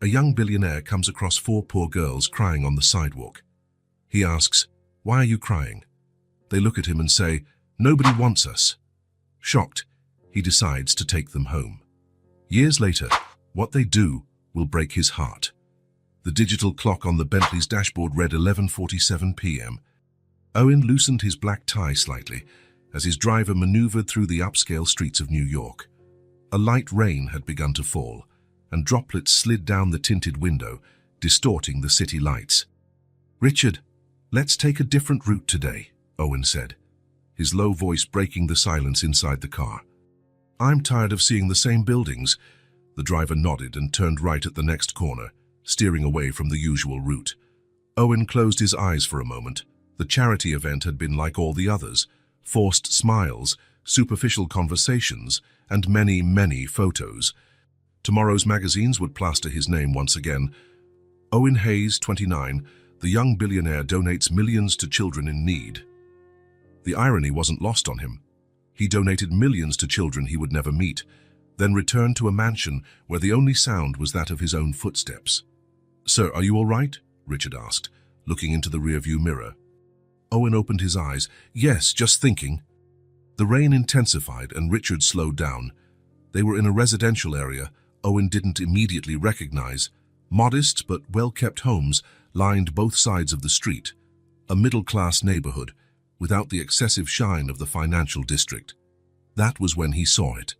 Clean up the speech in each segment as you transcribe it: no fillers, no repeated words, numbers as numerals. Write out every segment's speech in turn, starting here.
A young billionaire comes across four poor girls crying on the sidewalk. He asks, "Why are you crying?" They look at him and say, "Nobody wants us." Shocked, he decides to take them home. Years later, what they do will break his heart. The digital clock on the Bentley's dashboard read 11:47 p.m. Owen loosened his black tie slightly as his driver maneuvered through the upscale streets of New York. A light rain had begun to fall, and droplets slid down the tinted window, distorting the city lights. "Richard, let's take a different route today," Owen said, his low voice breaking the silence inside the car. "I'm tired of seeing the same buildings." The driver nodded and turned right at the next corner, steering away from the usual route. Owen closed his eyes for a moment. The charity event had been like all the others: forced smiles, superficial conversations, and many, many photos. Tomorrow's magazines would plaster his name once again. Owen Hayes, 29, the young billionaire, donates millions to children in need. The irony wasn't lost on him. He donated millions to children he would never meet, then returned to a mansion where the only sound was that of his own footsteps. "Sir, are you all right?" Richard asked, looking into the rearview mirror. Owen opened his eyes. "Yes, just thinking." The rain intensified and Richard slowed down. They were in a residential area Owen didn't immediately recognize. Modest but well-kept homes lined both sides of the street, a middle-class neighborhood without the excessive shine of the financial district. That was when he saw it.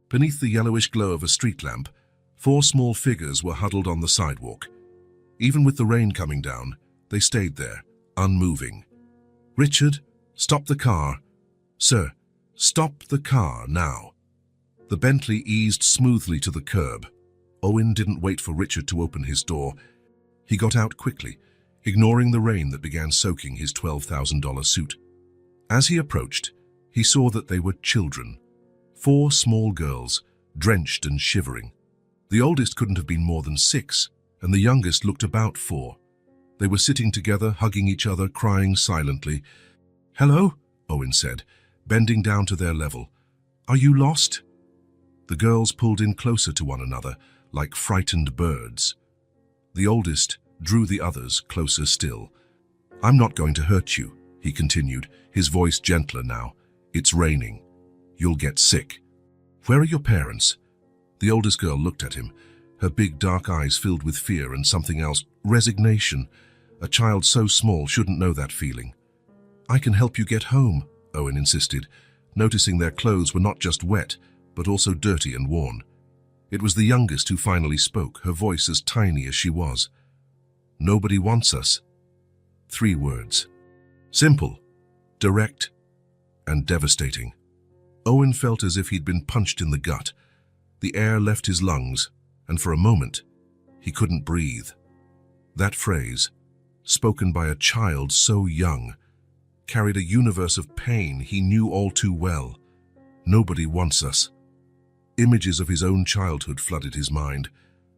Beneath the yellowish glow of a street lamp, four small figures were huddled on the sidewalk. Even with the rain coming down, they stayed there, unmoving. "Richard, stop the car." "Sir, stop the car now." The Bentley eased smoothly to the curb. Owen didn't wait for Richard to open his door. He got out quickly, ignoring the rain that began soaking his $12,000 suit. As he approached, he saw that they were children. Four small girls, drenched and shivering. The oldest couldn't have been more than 6, and the youngest looked about 4. They were sitting together, hugging each other, crying silently. "Hello," Owen said, bending down to their level. "Are you lost?" The girls pulled in closer to one another, like frightened birds. The oldest drew the others closer still. "I'm not going to hurt you," he continued, his voice gentler now. "It's raining. You'll get sick." "Where are your parents?" The oldest girl looked at him, her big dark eyes filled with fear and something else, resignation. A child so small shouldn't know that feeling. "I can help you get home," Owen insisted, noticing their clothes were not just wet, but also dirty and worn. It was the youngest who finally spoke, her voice as tiny as she was. "Nobody wants us." 3 words. Simple, direct, and devastating. Owen felt as if he'd been punched in the gut. The air left his lungs, and for a moment, he couldn't breathe. That phrase, spoken by a child so young, carried a universe of pain he knew all too well. Nobody wants us. Images of his own childhood flooded his mind.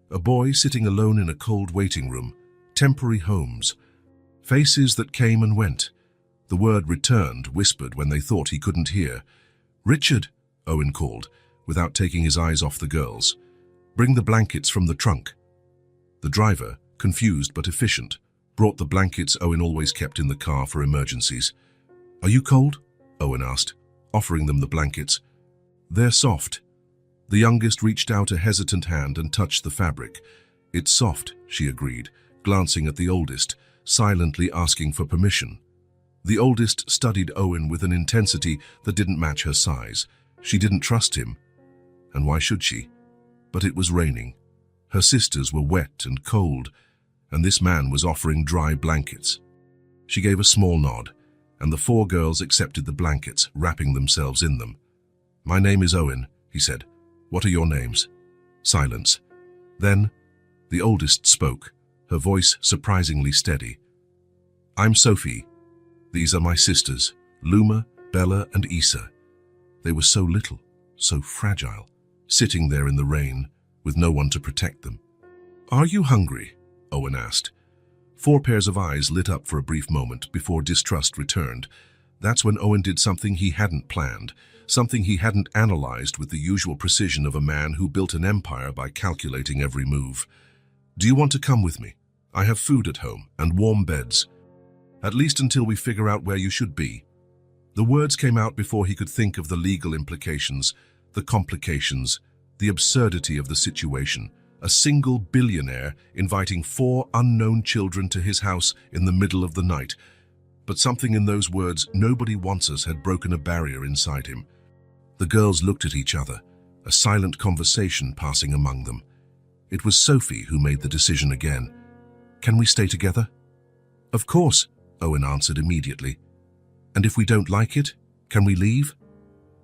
A boy sitting alone in a cold waiting room, temporary homes, faces that came and went. The word returned, whispered when they thought he couldn't hear. "Richard," Owen called, without taking his eyes off the girls. "Bring the blankets from the trunk." The driver, confused but efficient, brought the blankets Owen always kept in the car for emergencies. "Are you cold?" Owen asked, offering them the blankets. "They're soft." The youngest reached out a hesitant hand and touched the fabric. "It's soft," she agreed, glancing at the oldest, silently asking for permission. The oldest studied Owen with an intensity that didn't match her size. She didn't trust him. And why should she? But it was raining. Her sisters were wet and cold, and this man was offering dry blankets. She gave a small nod, and the 4 girls accepted the blankets, wrapping themselves in them. "My name is Owen," he said. "What are your names?" Silence. Then, the oldest spoke, her voice surprisingly steady. "I'm Sophie. These are my sisters, Luma, Bella, and Issa." They were so little, so fragile, sitting there in the rain, with no one to protect them. "Are you hungry?" Owen asked. 4 pairs of eyes lit up for a brief moment before distrust returned. That's when Owen did something he hadn't planned, something he hadn't analyzed with the usual precision of a man who built an empire by calculating every move. Do you want to come with me? I have food at home and warm beds. At least until we figure out where you should be. The words came out before he could think of the legal implications, the complications, the absurdity of the situation. A single billionaire inviting 4 unknown children to his house in the middle of the night. But something in those words, "nobody wants us," had broken a barrier inside him. The girls looked at each other, a silent conversation passing among them. It was Sophie who made the decision again. "Can we stay together?" "Of course," Owen answered immediately. "And if we don't like it, can we leave?"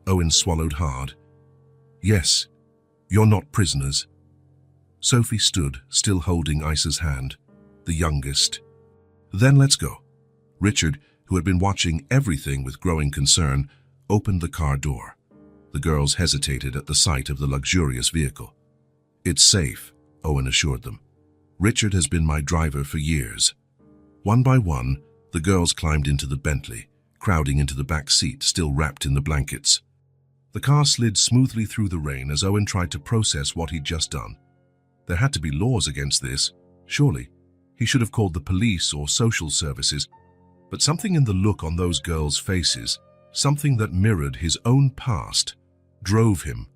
Owen swallowed hard. "Yes, you're not prisoners." Sophie stood, still holding Isa's hand, the youngest. "Then let's go." Richard, who had been watching everything with growing concern, opened the car door. The girls hesitated at the sight of the luxurious vehicle. "It's safe," Owen assured them. "Richard has been my driver for years." One by one, the girls climbed into the Bentley, crowding into the back seat, still wrapped in the blankets. The car slid smoothly through the rain as Owen tried to process what he'd just done. There had to be laws against this, surely. He should have called the police or social services. But something in the look on those girls' faces, something that mirrored his own past, drove him.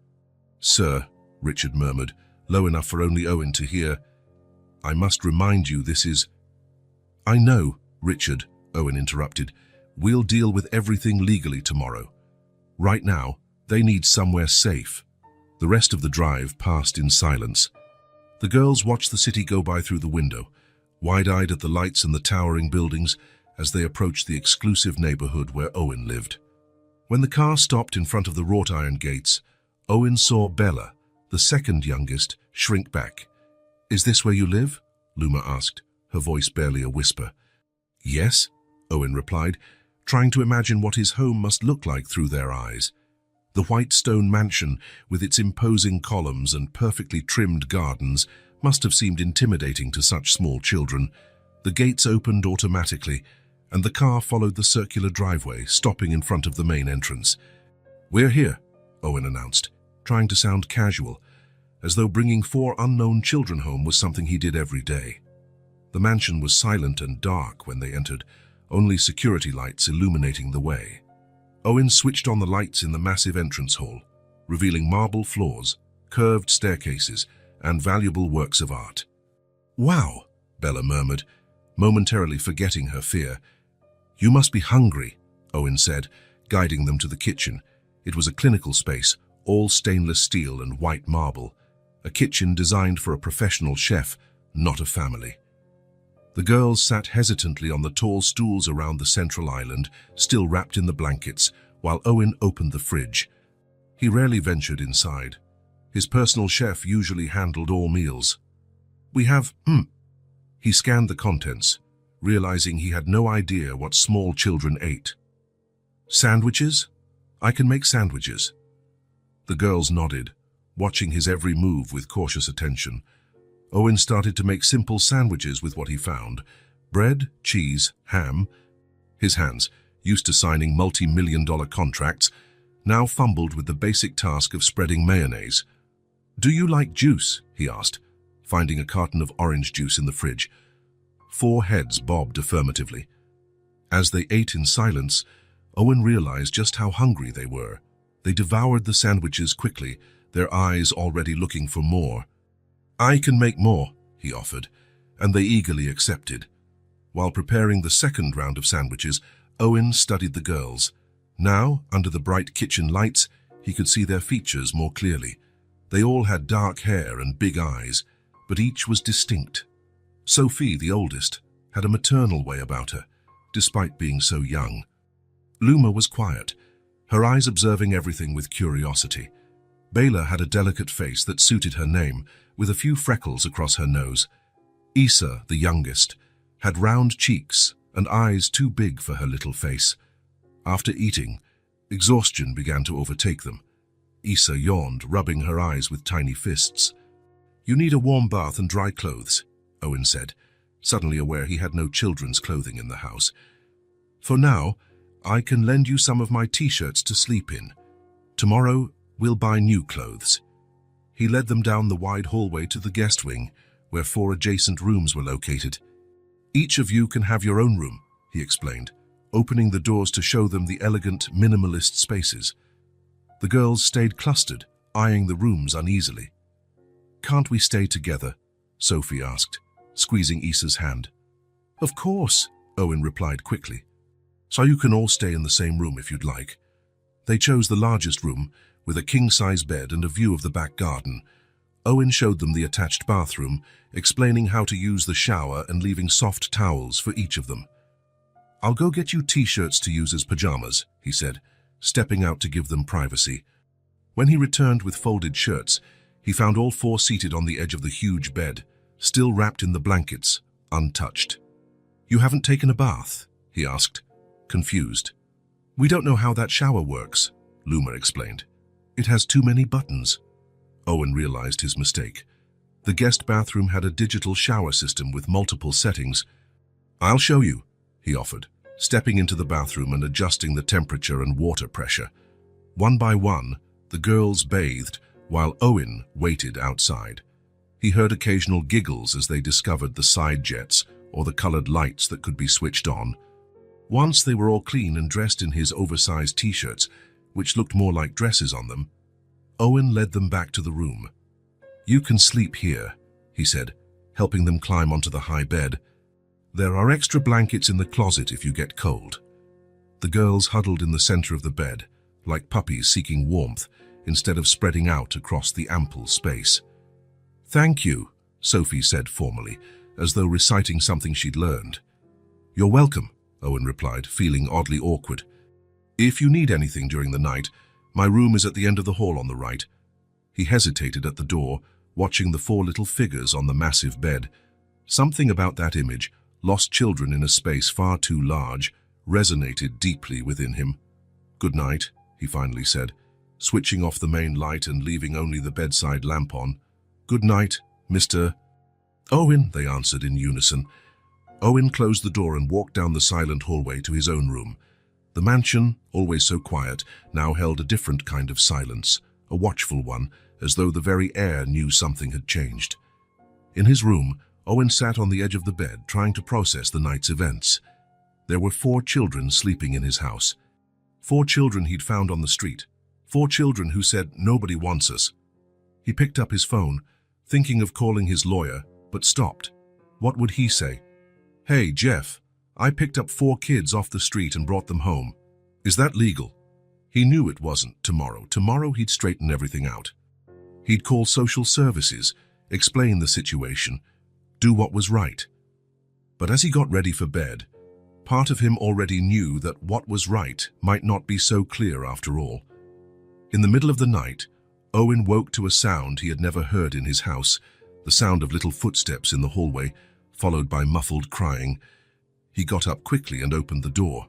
"Sir," Richard murmured, low enough for only Owen to hear, "I must remind you this is—" "I know, Richard," Owen interrupted. "We'll deal with everything legally tomorrow. Right now, they need somewhere safe." The rest of the drive passed in silence. The girls watched the city go by through the window, wide-eyed at the lights and the towering buildings as they approached the exclusive neighborhood where Owen lived. When the car stopped in front of the wrought iron gates, Owen saw Bella, the second youngest, shrink back. "Is this where you live?" Luma asked, her voice barely a whisper. "Yes," Owen replied, trying to imagine what his home must look like through their eyes. The white stone mansion, with its imposing columns and perfectly trimmed gardens, must have seemed intimidating to such small children. The gates opened automatically, and the car followed the circular driveway, stopping in front of the main entrance. "We're here," Owen announced, trying to sound casual, as though bringing 4 unknown children home was something he did every day. The mansion was silent and dark when they entered, only security lights illuminating the way. Owen switched on the lights in the massive entrance hall, revealing marble floors, curved staircases, and valuable works of art. "Wow," Bella murmured, momentarily forgetting her fear. "You must be hungry," Owen said, guiding them to the kitchen. It was a clinical space, all stainless steel and white marble. A kitchen designed for a professional chef, not a family. The girls sat hesitantly on the tall stools around the central island, still wrapped in the blankets, while Owen opened the fridge. He rarely ventured inside. His personal chef usually handled all meals. "We have, He scanned the contents, realizing he had no idea what small children ate. "Sandwiches? I can make sandwiches." The girls nodded, watching his every move with cautious attention. Owen started to make simple sandwiches with what he found: bread, cheese, ham. His hands, used to signing multi-million-dollar contracts, now fumbled with the basic task of spreading mayonnaise. "Do you like juice?" he asked, finding a carton of orange juice in the fridge. 4 heads bobbed affirmatively. As they ate in silence, Owen realized just how hungry they were. They devoured the sandwiches quickly, their eyes already looking for more. "I can make more," he offered, and they eagerly accepted. While preparing the second round of sandwiches, Owen studied the girls. Now, under the bright kitchen lights, he could see their features more clearly. They all had dark hair and big eyes, but each was distinct. Sophie, the oldest, had a maternal way about her, despite being so young. Luma was quiet, her eyes observing everything with curiosity. Bela had a delicate face that suited her name, with a few freckles across her nose. Isa, the youngest, had round cheeks and eyes too big for her little face. After eating, exhaustion began to overtake them. Isa yawned, rubbing her eyes with tiny fists. "You need a warm bath and dry clothes," Owen said, suddenly aware he had no children's clothing in the house. "For now, I can lend you some of my t-shirts to sleep in. Tomorrow, we'll buy new clothes." He led them down the wide hallway to the guest wing, where 4 adjacent rooms were located. "Each of you can have your own room," he explained, opening the doors to show them the elegant, minimalist spaces. The girls stayed clustered, eyeing the rooms uneasily. "Can't we stay together?" Sophie asked, squeezing Issa's hand. "Of course," Owen replied quickly. "So you can all stay in the same room if you'd like." They chose the largest room, with a king-size bed and a view of the back garden. Owen showed them the attached bathroom, explaining how to use the shower and leaving soft towels for each of them. "I'll go get you t-shirts to use as pajamas," he said, stepping out to give them privacy. When he returned with folded shirts, he found all 4 seated on the edge of the huge bed, still wrapped in the blankets, untouched. "You haven't taken a bath?" he asked, confused. "We don't know how that shower works," Luma explained. "It has too many buttons." Owen realized his mistake. The guest bathroom had a digital shower system with multiple settings. "I'll show you," he offered, stepping into the bathroom and adjusting the temperature and water pressure. One by one, the girls bathed, while Owen waited outside. He heard occasional giggles as they discovered the side jets or the colored lights that could be switched on. Once they were all clean and dressed in his oversized t-shirts, which looked more like dresses on them, Owen led them back to the room. "You can sleep here," he said, helping them climb onto the high bed. "There are extra blankets in the closet if you get cold." The girls huddled in the center of the bed, like puppies seeking warmth, instead of spreading out across the ample space. "Thank you," Sophie said formally, as though reciting something she'd learned. "You're welcome," Owen replied, feeling oddly awkward. "If you need anything during the night, my room is at the end of the hall on the right." He hesitated at the door, watching the 4 little figures on the massive bed. Something about that image, lost children in a space far too large, resonated deeply within him. "Good night," he finally said, switching off the main light and leaving only the bedside lamp on. "Good night, Mr. Owen," they answered in unison. Owen closed the door and walked down the silent hallway to his own room. The mansion, always so quiet, now held a different kind of silence, a watchful one, as though the very air knew something had changed. In his room, Owen sat on the edge of the bed, trying to process the night's events. There were 4 children sleeping in his house. 4 children he'd found on the street. 4 children who said, "Nobody wants us." He picked up his phone, thinking of calling his lawyer, but stopped. What would he say? "Hey, Jeff, I picked up 4 kids off the street and brought them home. Is that legal?" He knew it wasn't. Tomorrow he'd straighten everything out. He'd call social services, explain the situation, do what was right. But as he got ready for bed, part of him already knew that what was right might not be so clear after all. In the middle of the night, Owen woke to a sound he had never heard in his house, the sound of little footsteps in the hallway, followed by muffled crying. He got up quickly and opened the door.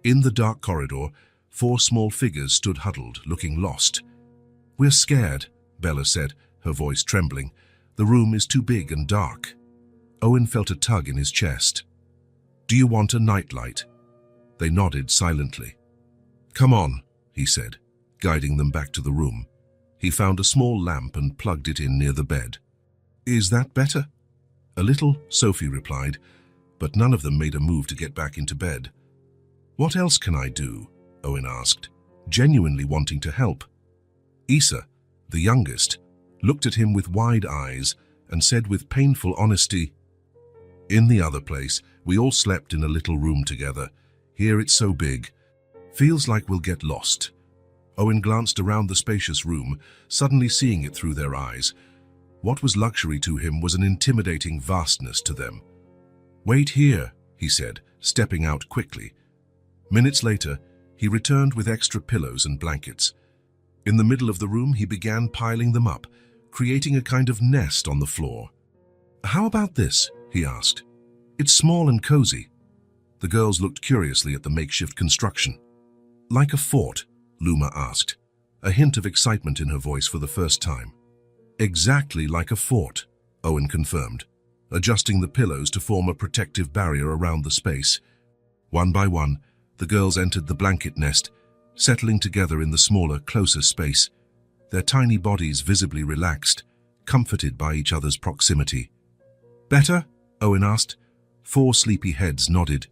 In the dark corridor, 4 small figures stood huddled, looking lost. "We're scared," Bella said, her voice trembling. "The room is too big and dark." Owen felt a tug in his chest. "Do you want a nightlight?" They nodded silently. "Come on," he said, guiding them back to the room. He found a small lamp and plugged it in near the bed. "Is that better?" "A little," Sophie replied, but none of them made a move to get back into bed. "What else can I do?" Owen asked, genuinely wanting to help. Issa, the youngest, looked at him with wide eyes and said with painful honesty, "In the other place, we all slept in a little room together. Here it's so big. Feels like we'll get lost." Owen glanced around the spacious room, suddenly seeing it through their eyes. What was luxury to him was an intimidating vastness to them. "Wait here," he said, stepping out quickly. Minutes later, he returned with extra pillows and blankets. In the middle of the room, he began piling them up, creating a kind of nest on the floor. "How about this?" he asked. "It's small and cozy." The girls looked curiously at the makeshift construction. "Like a fort?" Luma asked, a hint of excitement in her voice for the first time. "Exactly like a fort," Owen confirmed, adjusting the pillows to form a protective barrier around the space. One by one, the girls entered the blanket nest, settling together in the smaller, closer space, their tiny bodies visibly relaxed, comforted by each other's proximity. Better? Owen asked. 4 sleepy heads nodded.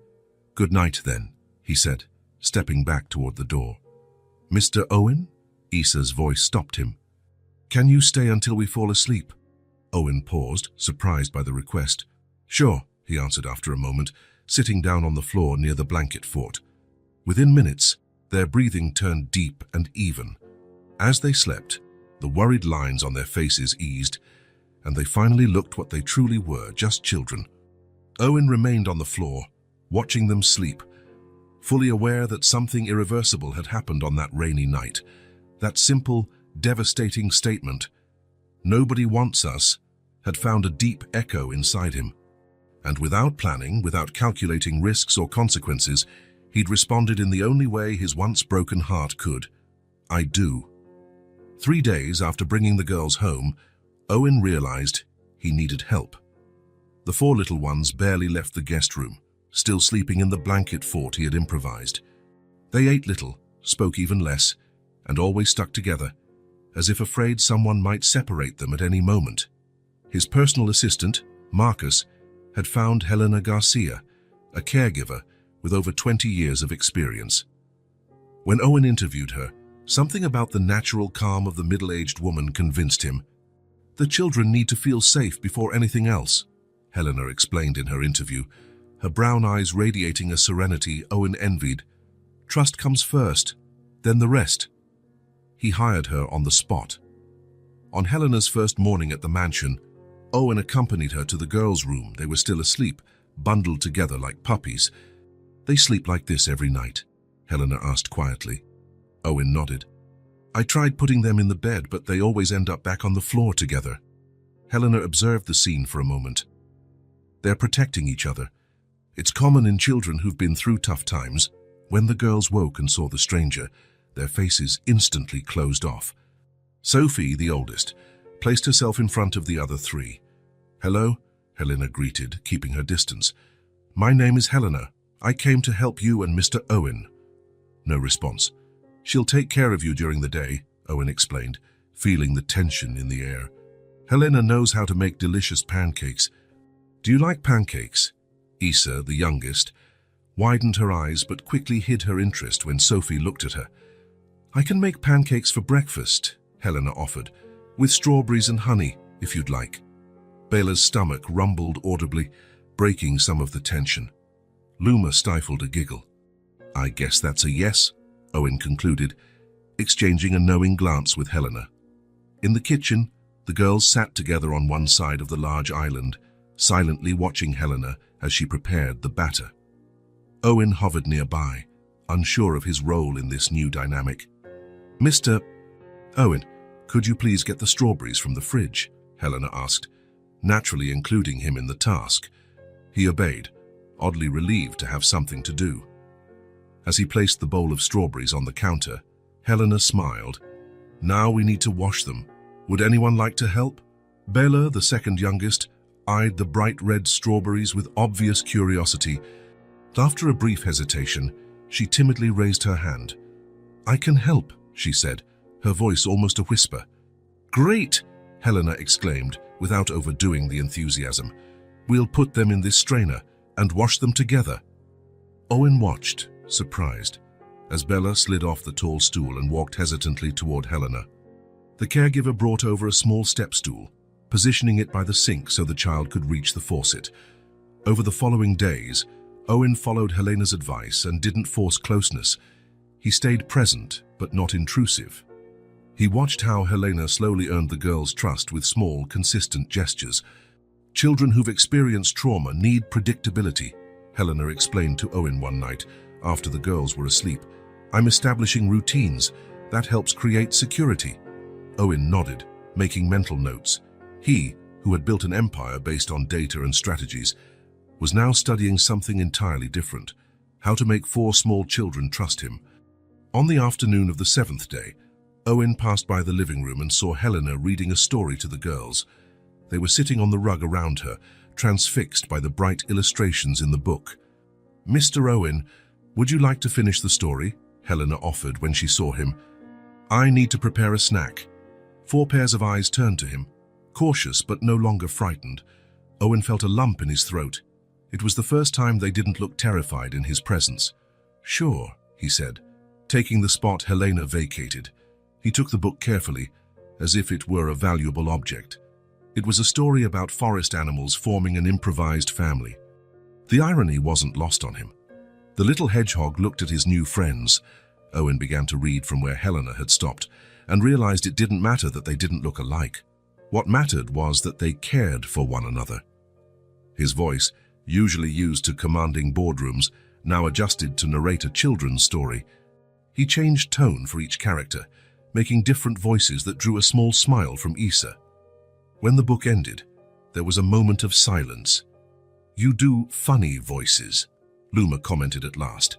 Good night, then, he said, stepping back toward the door. Mr. Owen? Issa's voice stopped him. Can you stay until we fall asleep? Owen paused, surprised by the request. Sure, he answered after a moment, sitting down on the floor near the blanket fort. Within minutes, their breathing turned deep and even. As they slept, the worried lines on their faces eased, and they finally looked what they truly were, just children. Owen remained on the floor, watching them sleep, fully aware that something irreversible had happened on that rainy night. That simple, devastating statement, "Nobody wants us," had found a deep echo inside him. And without planning, without calculating risks or consequences, he'd responded in the only way his once broken heart could. I do. 3 days after bringing the girls home, Owen realized he needed help. The 4 little ones barely left the guest room, still sleeping in the blanket fort he had improvised. They ate little, spoke even less, and always stuck together, as if afraid someone might separate them at any moment. His personal assistant, Marcus, had found Helena Garcia, a caregiver with over 20 years of experience. When Owen interviewed her, something about the natural calm of the middle-aged woman convinced him. The children need to feel safe before anything else, Helena explained in her interview, her brown eyes radiating a serenity Owen envied. Trust comes first, then the rest. He hired her on the spot. On Helena's first morning at the mansion, Owen accompanied her to the girls' room. They were still asleep, bundled together like puppies. They sleep like this every night, Helena asked quietly. Owen nodded. I tried putting them in the bed, but they always end up back on the floor together. Helena observed the scene for a moment. They're protecting each other. It's common in children who've been through tough times. When the girls woke and saw the stranger, their faces instantly closed off. Sophie, the oldest, placed herself in front of the other 3. Hello, Helena greeted, keeping her distance. My name is Helena. I came to help you and Mr. Owen. No response. She'll take care of you during the day, Owen explained, feeling the tension in the air. Helena knows how to make delicious pancakes. Do you like pancakes? Issa, the youngest, widened her eyes but quickly hid her interest when Sophie looked at her. I can make pancakes for breakfast, Helena offered, with strawberries and honey, if you'd like. Bela's stomach rumbled audibly, breaking some of the tension. Luma stifled a giggle. I guess that's a yes, Owen concluded, exchanging a knowing glance with Helena. In the kitchen, the girls sat together on one side of the large island, silently watching Helena as she prepared the batter. Owen hovered nearby, unsure of his role in this new dynamic. Mr. Owen, could you please get the strawberries from the fridge? Helena asked, naturally including him in the task. He obeyed, oddly relieved to have something to do. As he placed the bowl of strawberries on the counter, Helena smiled. Now we need to wash them. Would anyone like to help? Bela, the second youngest, eyed the bright red strawberries with obvious curiosity. After a brief hesitation, she timidly raised her hand. I can help, she said, her voice almost a whisper. Great, Helena exclaimed, without overdoing the enthusiasm. We'll put them in this strainer and wash them together. Owen watched, surprised, as Bela slid off the tall stool and walked hesitantly toward Helena. The caregiver brought over a small step stool, positioning it by the sink so the child could reach the faucet. Over the following days, Owen followed Helena's advice and didn't force closeness. He stayed present, but not intrusive. He watched how Helena slowly earned the girls' trust with small, consistent gestures. Children who've experienced trauma need predictability, Helena explained to Owen one night after the girls were asleep. I'm establishing routines. That helps create security. Owen nodded, making mental notes. He, who had built an empire based on data and strategies, was now studying something entirely different, how to make 4 small children trust him. On the afternoon of the 7th day, Owen passed by the living room and saw Helena reading a story to the girls. They were sitting on the rug around her, transfixed by the bright illustrations in the book. Mr. Owen, would you like to finish the story? Helena offered when she saw him. I need to prepare a snack. 4 pairs of eyes turned to him, cautious but no longer frightened. Owen felt a lump in his throat. It was the first time they didn't look terrified in his presence. "Sure," he said, taking the spot Helena vacated. He took the book carefully, as if it were a valuable object. It was a story about forest animals forming an improvised family. The irony wasn't lost on him. The little hedgehog looked at his new friends. Owen began to read from where Helena had stopped, and realized it didn't matter that they didn't look alike. What mattered was that they cared for one another. His voice, usually used to commanding boardrooms, now adjusted to narrate a children's story. He changed tone for each character, making different voices that drew a small smile from Issa. When the book ended, there was a moment of silence. "You do funny voices," Luma commented at last.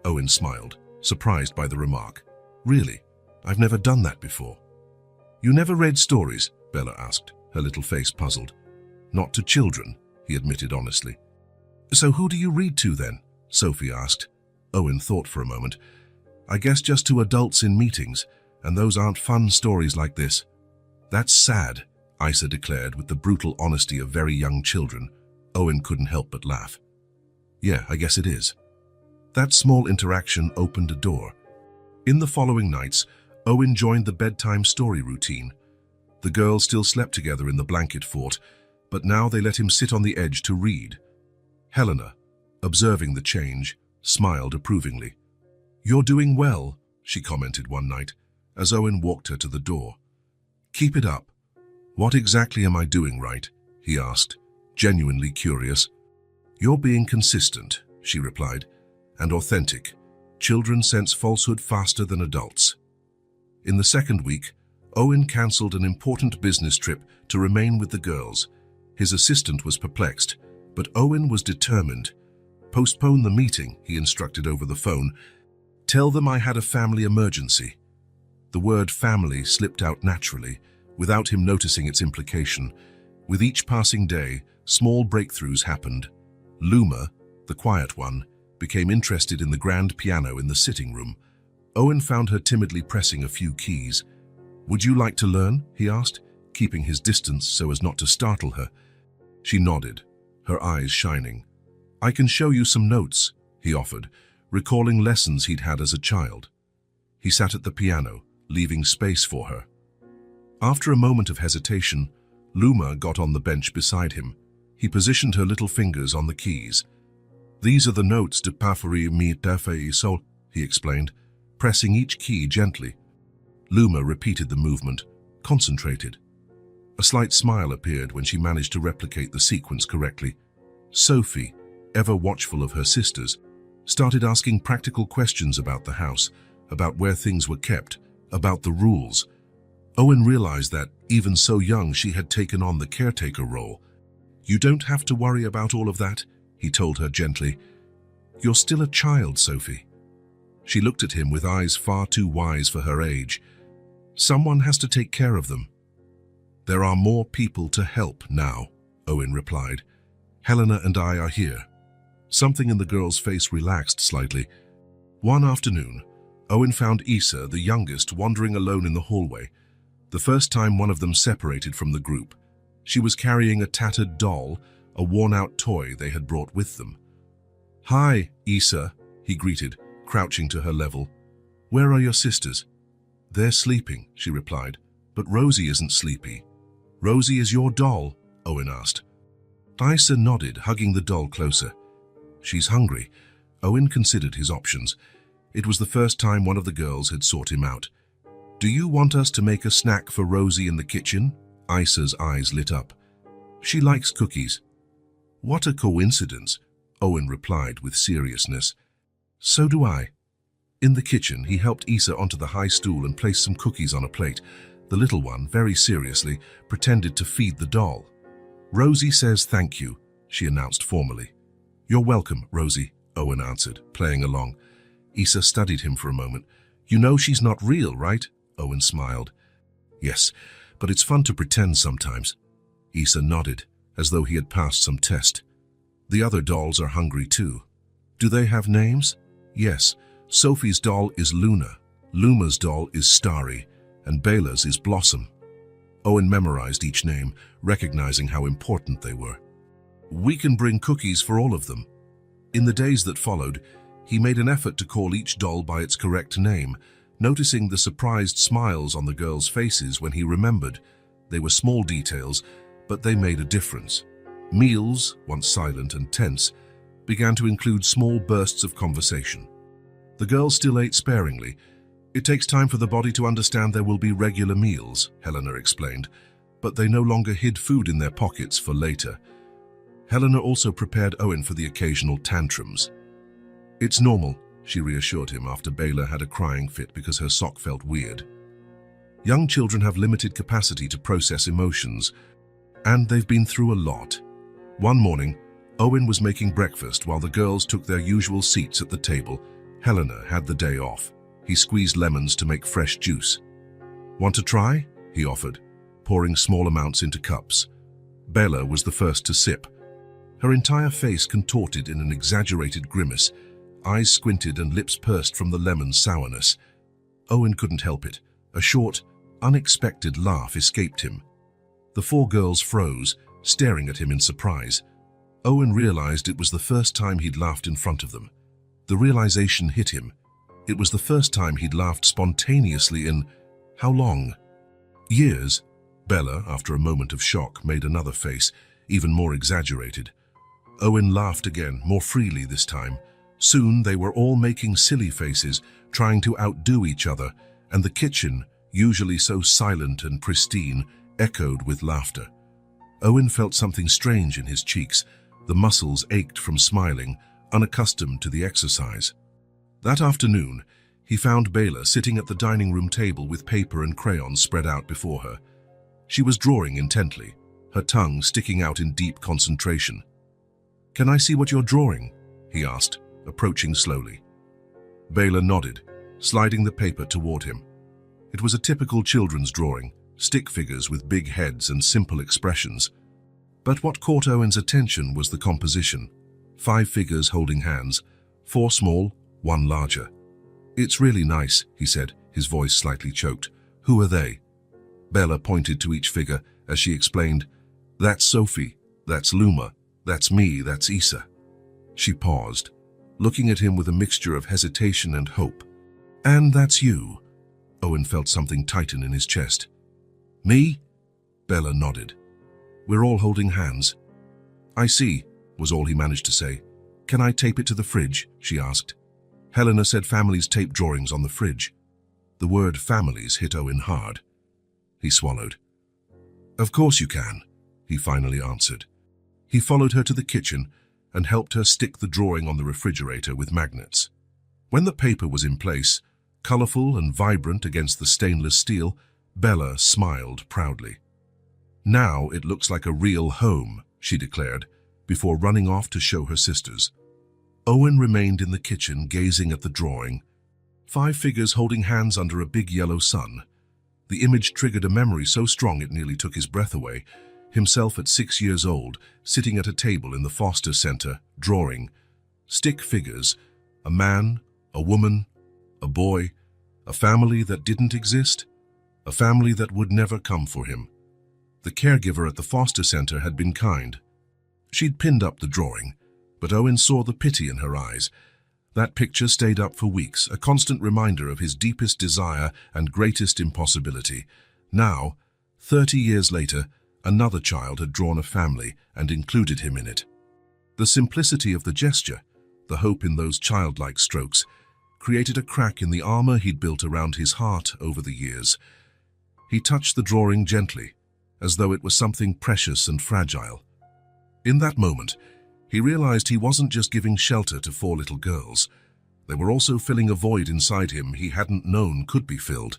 Owen smiled, surprised by the remark. "Really? I've never done that before." "You never read stories?" Bella asked, her little face puzzled. "Not to children," he admitted honestly. "So who do you read to then?" Sophie asked. Owen thought for a moment. "I guess just to adults in meetings, and those aren't fun stories like this." "That's sad," Issa declared with the brutal honesty of very young children. Owen couldn't help but laugh. "Yeah, I guess it is." That small interaction opened a door. In the following nights, Owen joined the bedtime story routine. The girls still slept together in the blanket fort, but now they let him sit on the edge to read. Helena, observing the change, smiled approvingly. "You're doing well," she commented one night, as Owen walked her to the door. "Keep it up." "What exactly am I doing right?" he asked, genuinely curious. "You're being consistent," she replied, "and authentic. Children sense falsehood faster than adults." In the second week, Owen cancelled an important business trip to remain with the girls. His assistant was perplexed, but Owen was determined. "Postpone the meeting," he instructed over the phone. "Tell them I had a family emergency." The word family slipped out naturally, without him noticing its implication. With each passing day, small breakthroughs happened. Luma, the quiet one, became interested in the grand piano in the sitting room. Owen found her timidly pressing a few keys. "Would you like to learn?" he asked, keeping his distance so as not to startle her. She nodded, her eyes shining. "I can show you some notes," he offered, recalling lessons he'd had as a child. He sat at the piano, leaving space for her. After a moment of hesitation, Luma got on the bench beside him. He positioned her little fingers on the keys. "These are the notes de Pafari mi tefe sol," he explained, pressing each key gently. Luma repeated the movement, concentrated. A slight smile appeared when she managed to replicate the sequence correctly. Sophie, ever watchful of her sisters, started asking practical questions about the house, about where things were kept, about the rules. Owen realized that, even so young, she had taken on the caretaker role. "You don't have to worry about all of that," he told her gently. "You're still a child, Sophie." She looked at him with eyes far too wise for her age. "Someone has to take care of them." "There are more people to help now," Owen replied. "Helena and I are here." Something in the girl's face relaxed slightly. One afternoon, Owen found Issa, the youngest, wandering alone in the hallway. The first time one of them separated from the group. She was carrying a tattered doll, a worn-out toy they had brought with them. "Hi, Issa," he greeted, crouching to her level. "Where are your sisters?" "They're sleeping," she replied. "But Rosie isn't sleepy." "Rosie is your doll?" Owen asked. Issa nodded, hugging the doll closer. "She's hungry." Owen considered his options. It was the first time one of the girls had sought him out. "Do you want us to make a snack for Rosie in the kitchen?" Issa's eyes lit up. "She likes cookies." "What a coincidence," Owen replied with seriousness. "So do I." In the kitchen, he helped Issa onto the high stool and placed some cookies on a plate. The little one, very seriously, pretended to feed the doll. "Rosie says thank you," she announced formally. "You're welcome, Rosie," Owen answered, playing along. Issa studied him for a moment. "You know she's not real, right?" Owen smiled. "Yes, but it's fun to pretend sometimes." Issa nodded, as though he had passed some test. "The other dolls are hungry too." "Do they have names?" "Yes. Sophie's doll is Luna, Luma's doll is Starry, and Bela's is Blossom." Owen memorized each name, recognizing how important they were. We can bring cookies for all of them. In the days that followed, he made an effort to call each doll by its correct name, noticing the surprised smiles on the girls' faces when he remembered. They were small details, but they made a difference. Meals, once silent and tense, began to include small bursts of conversation. The girls still ate sparingly. It takes time for the body to understand there will be regular meals, Helena explained, but they no longer hid food in their pockets for later. Helena also prepared Owen for the occasional tantrums. It's normal, she reassured him after Bela had a crying fit because her sock felt weird. Young children have limited capacity to process emotions, and they've been through a lot. One morning, Owen was making breakfast while the girls took their usual seats at the table. Helena had the day off. He squeezed lemons to make fresh juice. Want to try? He offered, pouring small amounts into cups. Bela was the first to sip. Her entire face contorted in an exaggerated grimace, eyes squinted and lips pursed from the lemon sourness. Owen couldn't help it. A short, unexpected laugh escaped him. The four girls froze, staring at him in surprise. Owen realized it was the first time he'd laughed in front of them. The realization hit him. It was the first time he'd laughed spontaneously in how long? Years. Bela, after a moment of shock, made another face, even more exaggerated. Owen laughed again, more freely this time. Soon they were all making silly faces, trying to outdo each other, and the kitchen, usually so silent and pristine, echoed with laughter. Owen felt something strange in his cheeks. The muscles ached from smiling, unaccustomed to the exercise. That afternoon, he found Bela sitting at the dining room table with paper and crayons spread out before her. She was drawing intently, her tongue sticking out in deep concentration. "Can I see what you're drawing?" he asked, approaching slowly. Bela nodded, sliding the paper toward him. It was a typical children's drawing, stick figures with big heads and simple expressions. But what caught Owen's attention was the composition. 5 figures holding hands, 4 small, 1 larger. "It's really nice," he said, his voice slightly choked. "Who are they?" Bela pointed to each figure as she explained, "That's Sophie, that's Luma, that's me, that's Isa." She paused, looking at him with a mixture of hesitation and hope. "And that's you." Owen felt something tighten in his chest. "Me?" Bela nodded. "We're all holding hands." "I see," was all he managed to say. "Can I tape it to the fridge?" she asked. Helena said families tape drawings on the fridge. The word families hit Owen hard. He swallowed. "Of course you can," he finally answered. He followed her to the kitchen and helped her stick the drawing on the refrigerator with magnets. When the paper was in place, colorful and vibrant against the stainless steel, Bela smiled proudly. "Now it looks like a real home," she declared, before running off to show her sisters. Owen remained in the kitchen gazing at the drawing. 5 figures holding hands under a big yellow sun. The image triggered a memory so strong it nearly took his breath away. Himself at 6 years old, sitting at a table in the foster center, drawing. Stick figures, a man, a woman, a boy, a family that didn't exist, a family that would never come for him. The caregiver at the foster center had been kind. She'd pinned up the drawing, but Owen saw the pity in her eyes. That picture stayed up for weeks, a constant reminder of his deepest desire and greatest impossibility. Now, 30 years later, another child had drawn a family and included him in it. The simplicity of the gesture, the hope in those childlike strokes, created a crack in the armor he'd built around his heart over the years. He touched the drawing gently, as though it was something precious and fragile. In that moment, he realized he wasn't just giving shelter to 4 little girls. They were also filling a void inside him he hadn't known could be filled.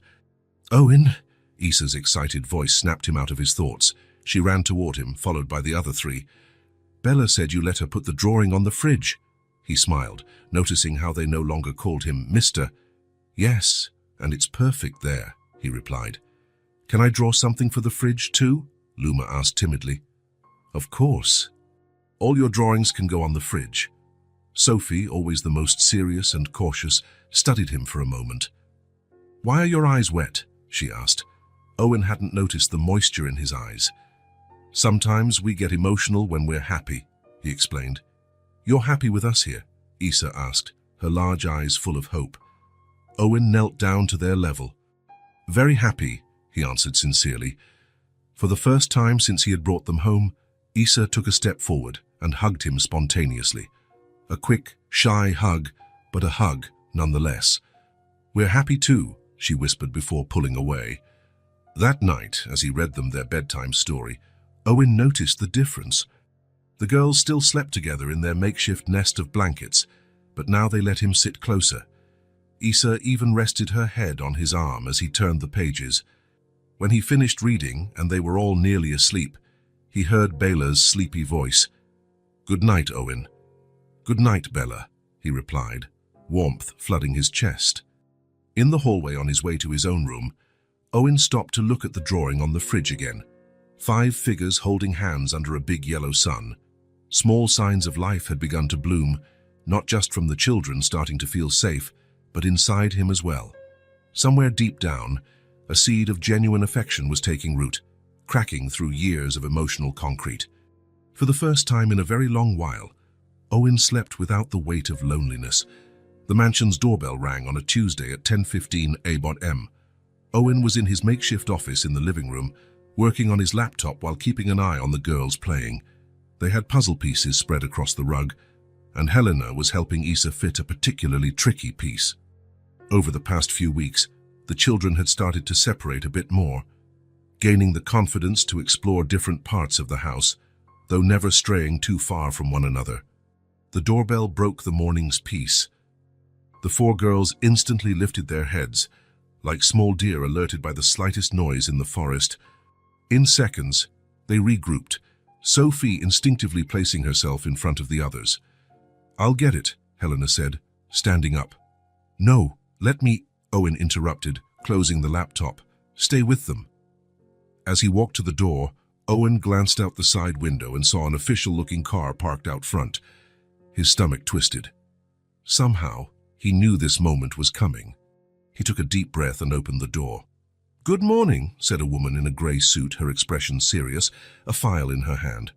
"Owen!" Isa's excited voice snapped him out of his thoughts. She ran toward him, followed by the other 3. "Bela said you let her put the drawing on the fridge." He smiled, noticing how they no longer called him Mr. "Yes, and it's perfect there," he replied. "Can I draw something for the fridge too?" Luma asked timidly. "Of course. All your drawings can go on the fridge." Sophie, always the most serious and cautious, studied him for a moment. "Why are your eyes wet?" she asked. Owen hadn't noticed the moisture in his eyes. "Sometimes we get emotional when we're happy," he explained. "You're happy with us here?" Issa asked, her large eyes full of hope. Owen knelt down to their level. "Very happy," he answered sincerely. For the first time since he had brought them home, Issa took a step forward and hugged him spontaneously. A quick, shy hug, but a hug nonetheless. "We're happy too," she whispered before pulling away. That night, as he read them their bedtime story, Owen noticed the difference. The girls still slept together in their makeshift nest of blankets, but now they let him sit closer. Issa even rested her head on his arm as he turned the pages. When he finished reading and they were all nearly asleep, he heard Bella's sleepy voice. "Good night, Owen." "Good night, Bella," he replied, warmth flooding his chest. In the hallway on his way to his own room, Owen stopped to look at the drawing on the fridge again. 5 figures holding hands under a big yellow sun. Small signs of life had begun to bloom, not just from the children starting to feel safe, but inside him as well. Somewhere deep down, a seed of genuine affection was taking root, cracking through years of emotional concrete. For the first time in a very long while, Owen slept without the weight of loneliness. The mansion's doorbell rang on a Tuesday at 10:15 a.m. Owen was in his makeshift office in the living room, working on his laptop while keeping an eye on the girls playing. They had puzzle pieces spread across the rug, and Helena was helping Issa fit a particularly tricky piece. Over the past few weeks, the children had started to separate a bit more, gaining the confidence to explore different parts of the house, though never straying too far from one another. The doorbell broke the morning's peace. The 4 girls instantly lifted their heads, like small deer alerted by the slightest noise in the forest. In seconds, they regrouped, Sophie instinctively placing herself in front of the others. "I'll get it," Helena said, standing up. "No, let me," Owen interrupted, closing the laptop. "Stay with them." As he walked to the door, Owen glanced out the side window and saw an official-looking car parked out front. His stomach twisted. Somehow, he knew this moment was coming. He took a deep breath and opened the door. "Good morning," said a woman in a grey suit, her expression serious, a file in her hand.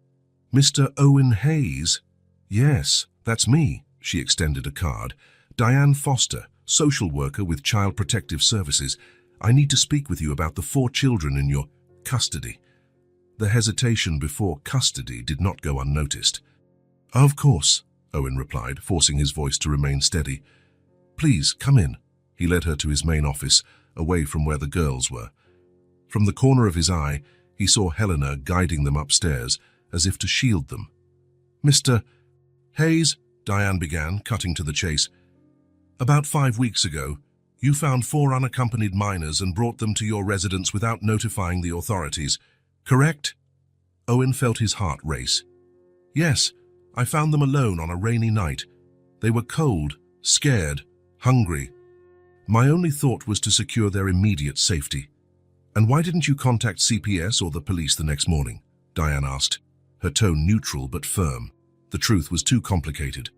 "Mr. Owen Hayes?" "Yes, that's me," she extended a card. "Diane Foster, social worker with Child Protective Services. I need to speak with you about the 4 children in your custody." The hesitation before custody did not go unnoticed. "Of course," Owen replied, forcing his voice to remain steady. "Please, come in." He led her to his main office, away from where the girls were. From the corner of his eye, he saw Helena guiding them upstairs, as if to shield them. "Mr. Hayes," Diane began, cutting to the chase. "About 5 weeks ago, you found 4 unaccompanied minors and brought them to your residence without notifying the authorities, correct?" Owen felt his heart race. "Yes, I found them alone on a rainy night. They were cold, scared, hungry. My only thought was to secure their immediate safety." "And why didn't you contact CPS or the police the next morning?" Diane asked, her tone neutral but firm. The truth was too complicated.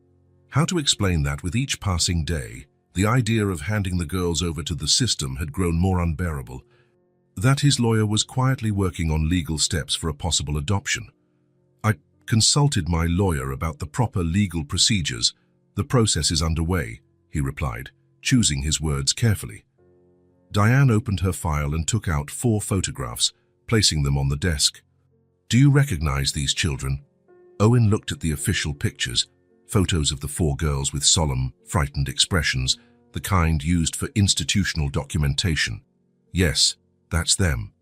How to explain that with each passing day, the idea of handing the girls over to the system had grown more unbearable. That his lawyer was quietly working on legal steps for a possible adoption. "I consulted my lawyer about the proper legal procedures. The process is underway," he replied, choosing his words carefully. Diane opened her file and took out 4 photographs, placing them on the desk. "Do you recognize these children?" Owen looked at the official pictures, photos of the 4 girls with solemn, frightened expressions, the kind used for institutional documentation. "Yes, that's them.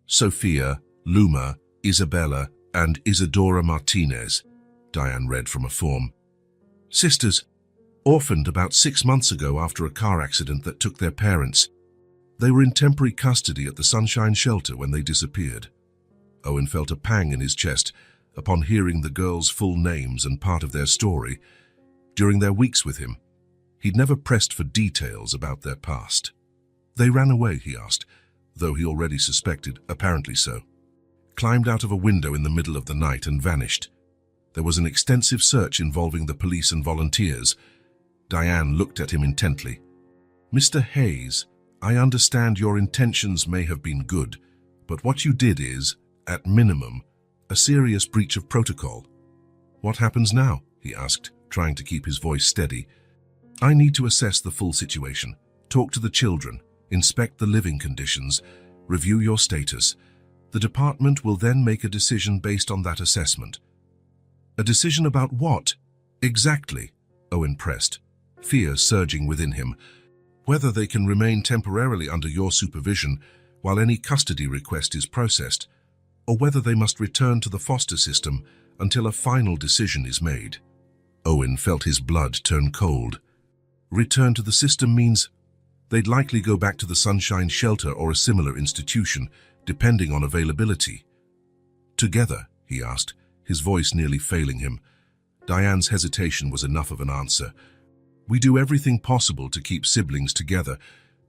Sophia, Luma, Isabella, and Isadora Martinez," Diane read from a form. "Sisters, orphaned about 6 months ago after a car accident that took their parents. They were in temporary custody at the Sunshine Shelter when they disappeared." Owen felt a pang in his chest upon hearing the girls' full names and part of their story. During their weeks with him, he'd never pressed for details about their past. "They ran away," he asked, though he already suspected, apparently so. "Climbed out of a window in the middle of the night and vanished. There was an extensive search involving the police and volunteers." Diane looked at him intently. "Mr. Hayes, I understand your intentions may have been good, but what you did is, at minimum, a serious breach of protocol." What happens now? He asked, trying to keep his voice steady. I need to assess the full situation, talk to the children, inspect the living conditions, review your status. The department will then make a decision based on that assessment. A decision about what? Exactly, Owen pressed, fear surging within him. Whether they can remain temporarily under your supervision while any custody request is processed, or whether they must return to the foster system until a final decision is made. Owen felt his blood turn cold. Return to the system means they'd likely go back to the Sunshine Shelter or a similar institution, depending on availability. Together, he asked, his voice nearly failing him. Diane's hesitation was enough of an answer. We do everything possible to keep siblings together,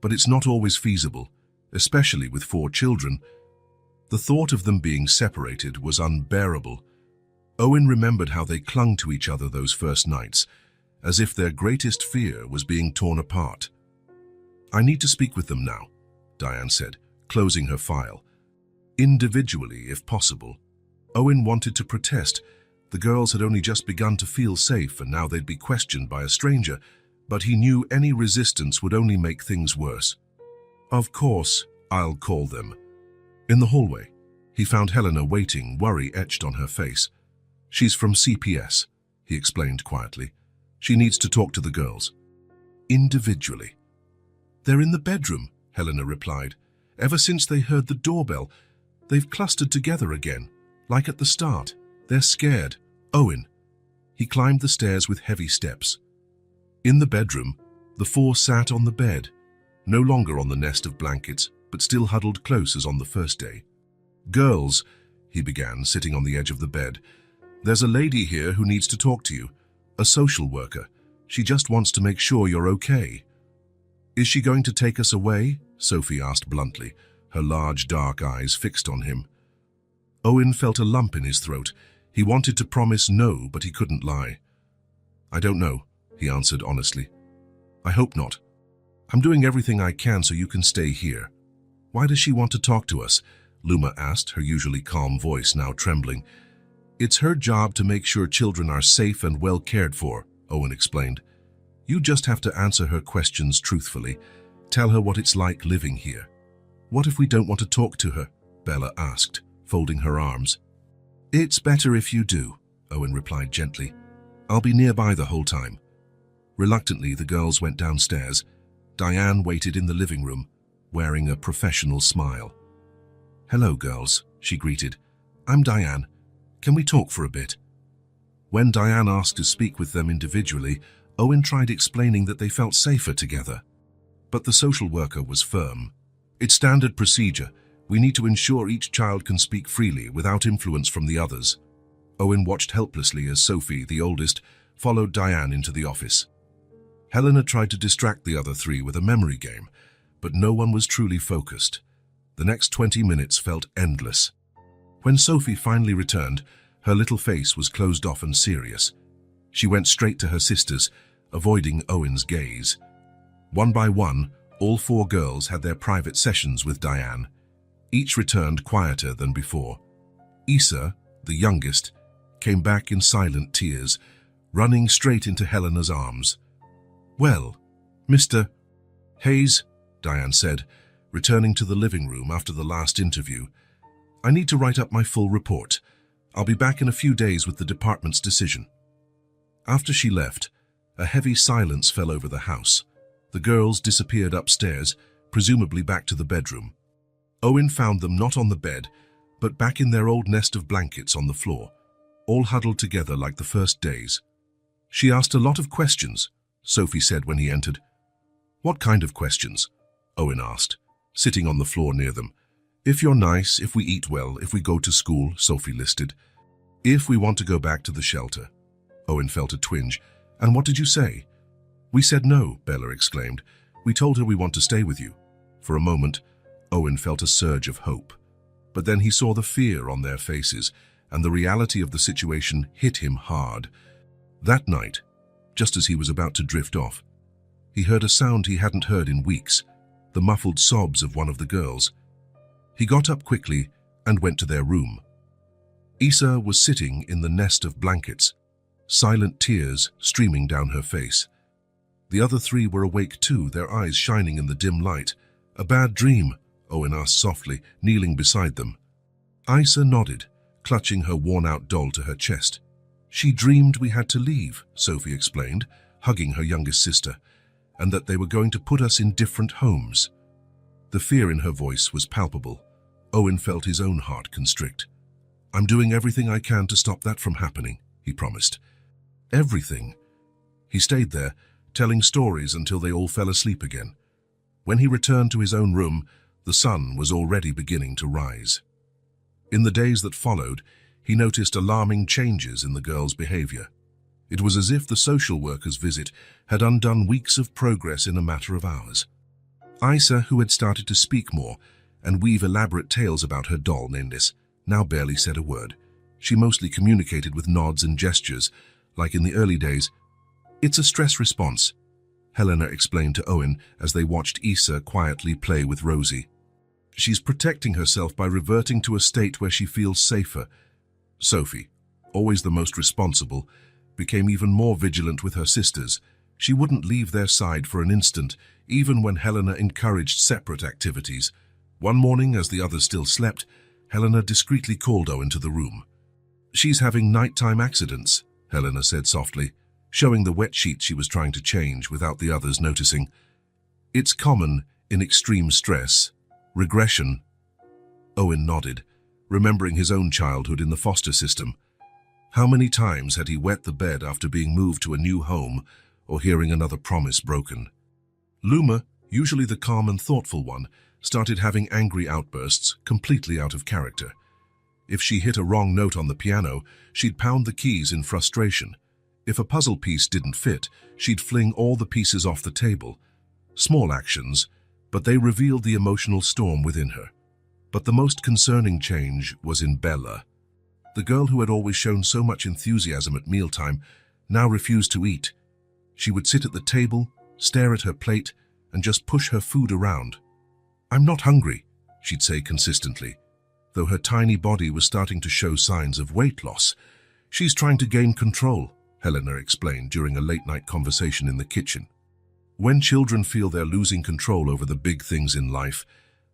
but it's not always feasible, especially with 4 children. The thought of them being separated was unbearable. Owen remembered how they clung to each other those first nights, as if their greatest fear was being torn apart. I need to speak with them now, Diane said, closing her file. Individually, if possible. Owen wanted to protest. The girls had only just begun to feel safe and now they'd be questioned by a stranger, but he knew any resistance would only make things worse. Of course, I'll call them. In the hallway, he found Helena waiting, worry etched on her face. She's from CPS, he explained quietly. She needs to talk to the girls. Individually. They're in the bedroom, Helena replied. Ever since they heard the doorbell, they've clustered together again, like at the start. They're scared. Owen. He climbed the stairs with heavy steps. In the bedroom, the 4 sat on the bed, no longer on the nest of blankets, but still huddled close as on the first day. Girls, he began, sitting on the edge of the bed. There's a lady here who needs to talk to you, a social worker. She just wants to make sure you're okay. Is she going to take us away? Sophie asked bluntly, her large dark eyes fixed on him. Owen felt a lump in his throat. He wanted to promise no, but he couldn't lie. I don't know, he answered honestly. I hope not. I'm doing everything I can so you can stay here. Why does she want to talk to us? Luma asked, her usually calm voice now trembling. It's her job to make sure children are safe and well cared for, Owen explained. You just have to answer her questions truthfully. Tell her what it's like living here. What if we don't want to talk to her? Bella asked, folding her arms. It's better if you do, Owen replied gently. I'll be nearby the whole time. Reluctantly, the girls went downstairs. Diane waited in the living room, wearing a professional smile. Hello, girls, she greeted. I'm Diane. Can we talk for a bit? When Diane asked to speak with them individually, Owen tried explaining that they felt safer together. But the social worker was firm. It's standard procedure. We need to ensure each child can speak freely without influence from the others. Owen watched helplessly as Sophie, the oldest, followed Diane into the office. Helena tried to distract the other 3 with a memory game, but no one was truly focused. The next 20 minutes felt endless. When Sophie finally returned, her little face was closed off and serious. She went straight to her sisters, avoiding Owen's gaze. One by one, all 4 girls had their private sessions with Diane. Each returned quieter than before. Issa, the youngest, came back in silent tears, running straight into Helena's arms. Well, Mr. Hayes, Diane said, returning to the living room after the last interview. I need to write up my full report. I'll be back in a few days with the department's decision. After she left, a heavy silence fell over the house. The girls disappeared upstairs, presumably back to the bedroom. Owen found them not on the bed, but back in their old nest of blankets on the floor, all huddled together like the first days. She asked a lot of questions, Sophie said when he entered. What kind of questions? Owen asked, sitting on the floor near them. If you're nice, if we eat well, if we go to school, Sophie listed. If we want to go back to the shelter. Owen felt a twinge. And what did you say? We said no, Bella exclaimed. We told her we want to stay with you. For a moment, Owen felt a surge of hope. But then he saw the fear on their faces, and the reality of the situation hit him hard. That night, just as he was about to drift off, he heard a sound he hadn't heard in weeks, the muffled sobs of one of the girls. He got up quickly and went to their room. Issa was sitting in the nest of blankets, silent tears streaming down her face. The other three were awake too, their eyes shining in the dim light. "A bad dream?" Owen asked softly, kneeling beside them. Isa nodded, clutching her worn-out doll to her chest. "She dreamed we had to leave," Sophie explained, hugging her youngest sister, "and that they were going to put us in different homes." The fear in her voice was palpable. Owen felt his own heart constrict. "I'm doing everything I can to stop that from happening," he promised. Everything. He stayed there, telling stories until they all fell asleep again. When he returned to his own room, the sun was already beginning to rise. In the days that followed, he noticed alarming changes in the girl's behavior. It was as if the social worker's visit had undone weeks of progress in a matter of hours. Isa, who had started to speak more and weave elaborate tales about her doll Nindis, now barely said a word. She mostly communicated with nods and gestures, like in the early days. "It's a stress response," Helena explained to Owen as they watched Isa quietly play with Rosie. "She's protecting herself by reverting to a state where she feels safer." Sophie, always the most responsible, became even more vigilant with her sisters. She wouldn't leave their side for an instant, even when Helena encouraged separate activities. One morning, as the others still slept, Helena discreetly called Owen to the room. "She's having nighttime accidents," Helena said softly, showing the wet sheet she was trying to change without the others noticing. "It's common in extreme stress. Regression." Owen nodded, remembering his own childhood in the foster system. How many times had he wet the bed after being moved to a new home or hearing another promise broken? Luma, usually the calm and thoughtful one, started having angry outbursts, completely out of character. If she hit a wrong note on the piano, she'd pound the keys in frustration. If a puzzle piece didn't fit, she'd fling all the pieces off the table. Small actions, but they revealed the emotional storm within her. But the most concerning change was in Bella. The girl who had always shown so much enthusiasm at mealtime now refused to eat. She would sit at the table, stare at her plate, and just push her food around. "I'm not hungry," she'd say consistently, though her tiny body was starting to show signs of weight loss. "She's trying to gain control," Helena explained during a late-night conversation in the kitchen. When children feel they're losing control over the big things in life,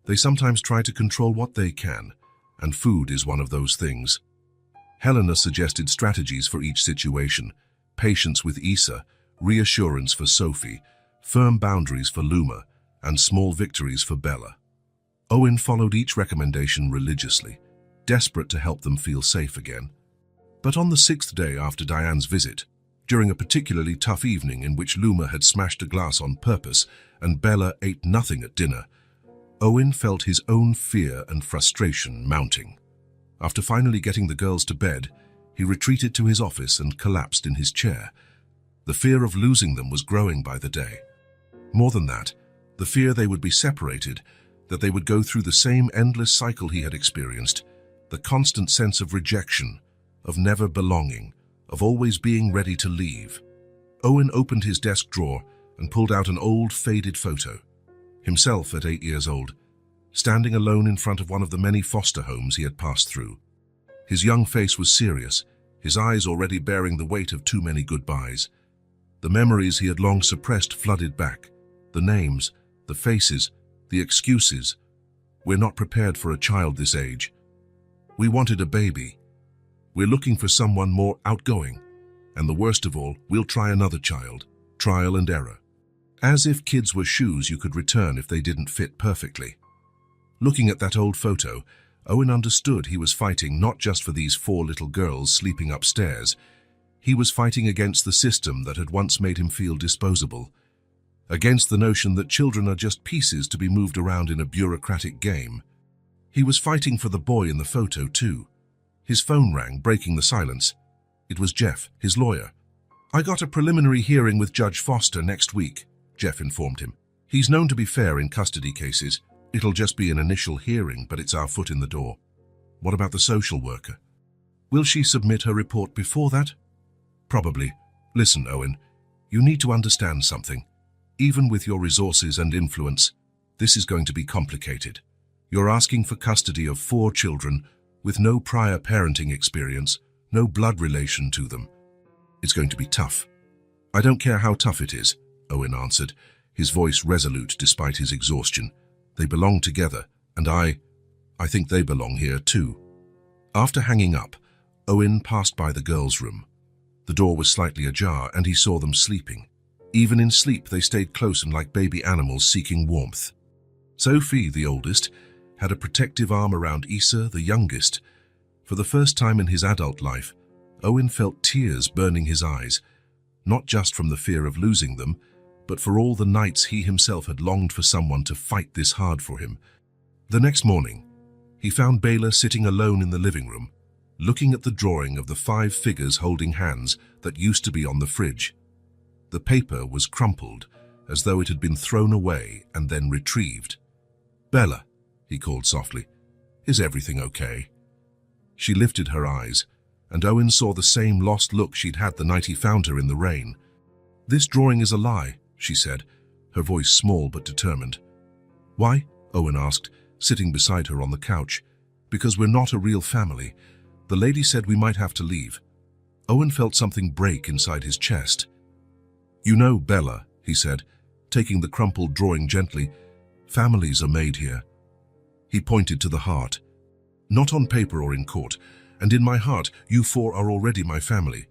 they sometimes try to control what they can, and food is one of those things. Helena suggested strategies for each situation: patience with Isa, reassurance for Sophie, firm boundaries for Luma, and small victories for Bella. Owen followed each recommendation religiously, desperate to help them feel safe again. But on the 6th day after Diane's visit, during a particularly tough evening in which Luma had smashed a glass on purpose and Bella ate nothing at dinner, Owen felt his own fear and frustration mounting. After finally getting the girls to bed, he retreated to his office and collapsed in his chair. The fear of losing them was growing by the day. More than that, the fear they would be separated, that they would go through the same endless cycle he had experienced, the constant sense of rejection, of never belonging, of always being ready to leave. Owen opened his desk drawer and pulled out an old, faded photo. Himself at 8 years old, standing alone in front of one of the many foster homes he had passed through. His young face was serious, his eyes already bearing the weight of too many goodbyes. The memories he had long suppressed flooded back. The names, the faces, the excuses. "We're not prepared for a child this age. We wanted a baby. We're looking for someone more outgoing. And the worst of all, we'll try another child. Trial and error." As if kids were shoes you could return if they didn't fit perfectly. Looking at that old photo, Owen understood he was fighting not just for these 4 little girls sleeping upstairs. He was fighting against the system that had once made him feel disposable. Against the notion that children are just pieces to be moved around in a bureaucratic game. He was fighting for the boy in the photo too. His phone rang, breaking the silence. It was Jeff, his lawyer. "I got a preliminary hearing with Judge Foster next week," Jeff informed him. "He's known to be fair in custody cases. It'll just be an initial hearing, but it's our foot in the door." "What about the social worker? Will she submit her report before that?" "Probably. Listen, Owen, you need to understand something. Even with your resources and influence, this is going to be complicated. You're asking for custody of 4 children with no prior parenting experience, no blood relation to them. It's going to be tough. I don't care how tough it is, Owen answered, his voice resolute despite his exhaustion. They belong together, and I think they belong here too. After hanging up, Owen passed by the girls' room. The door was slightly ajar, and he saw them sleeping. Even in sleep, they stayed close and like baby animals seeking warmth. Sophie, the oldest, had a protective arm around Issa, the youngest. For the first time in his adult life, Owen felt tears burning his eyes, not just from the fear of losing them, but for all the nights he himself had longed for someone to fight this hard for him. The next morning, he found Bela sitting alone in the living room, looking at the drawing of the 5 figures holding hands that used to be on the fridge. The paper was crumpled, as though it had been thrown away and then retrieved. "Bella," he called softly, "is everything okay?" She lifted her eyes, and Owen saw the same lost look she'd had the night he found her in the rain. "This drawing is a lie," she said, her voice small but determined. "Why?" Owen asked, sitting beside her on the couch. "Because we're not a real family. The lady said we might have to leave." Owen felt something break inside his chest. "You know, Bella," he said, taking the crumpled drawing gently, "families are made here." He pointed to the heart. "Not on paper or in court, and in my heart, you 4 are already my family.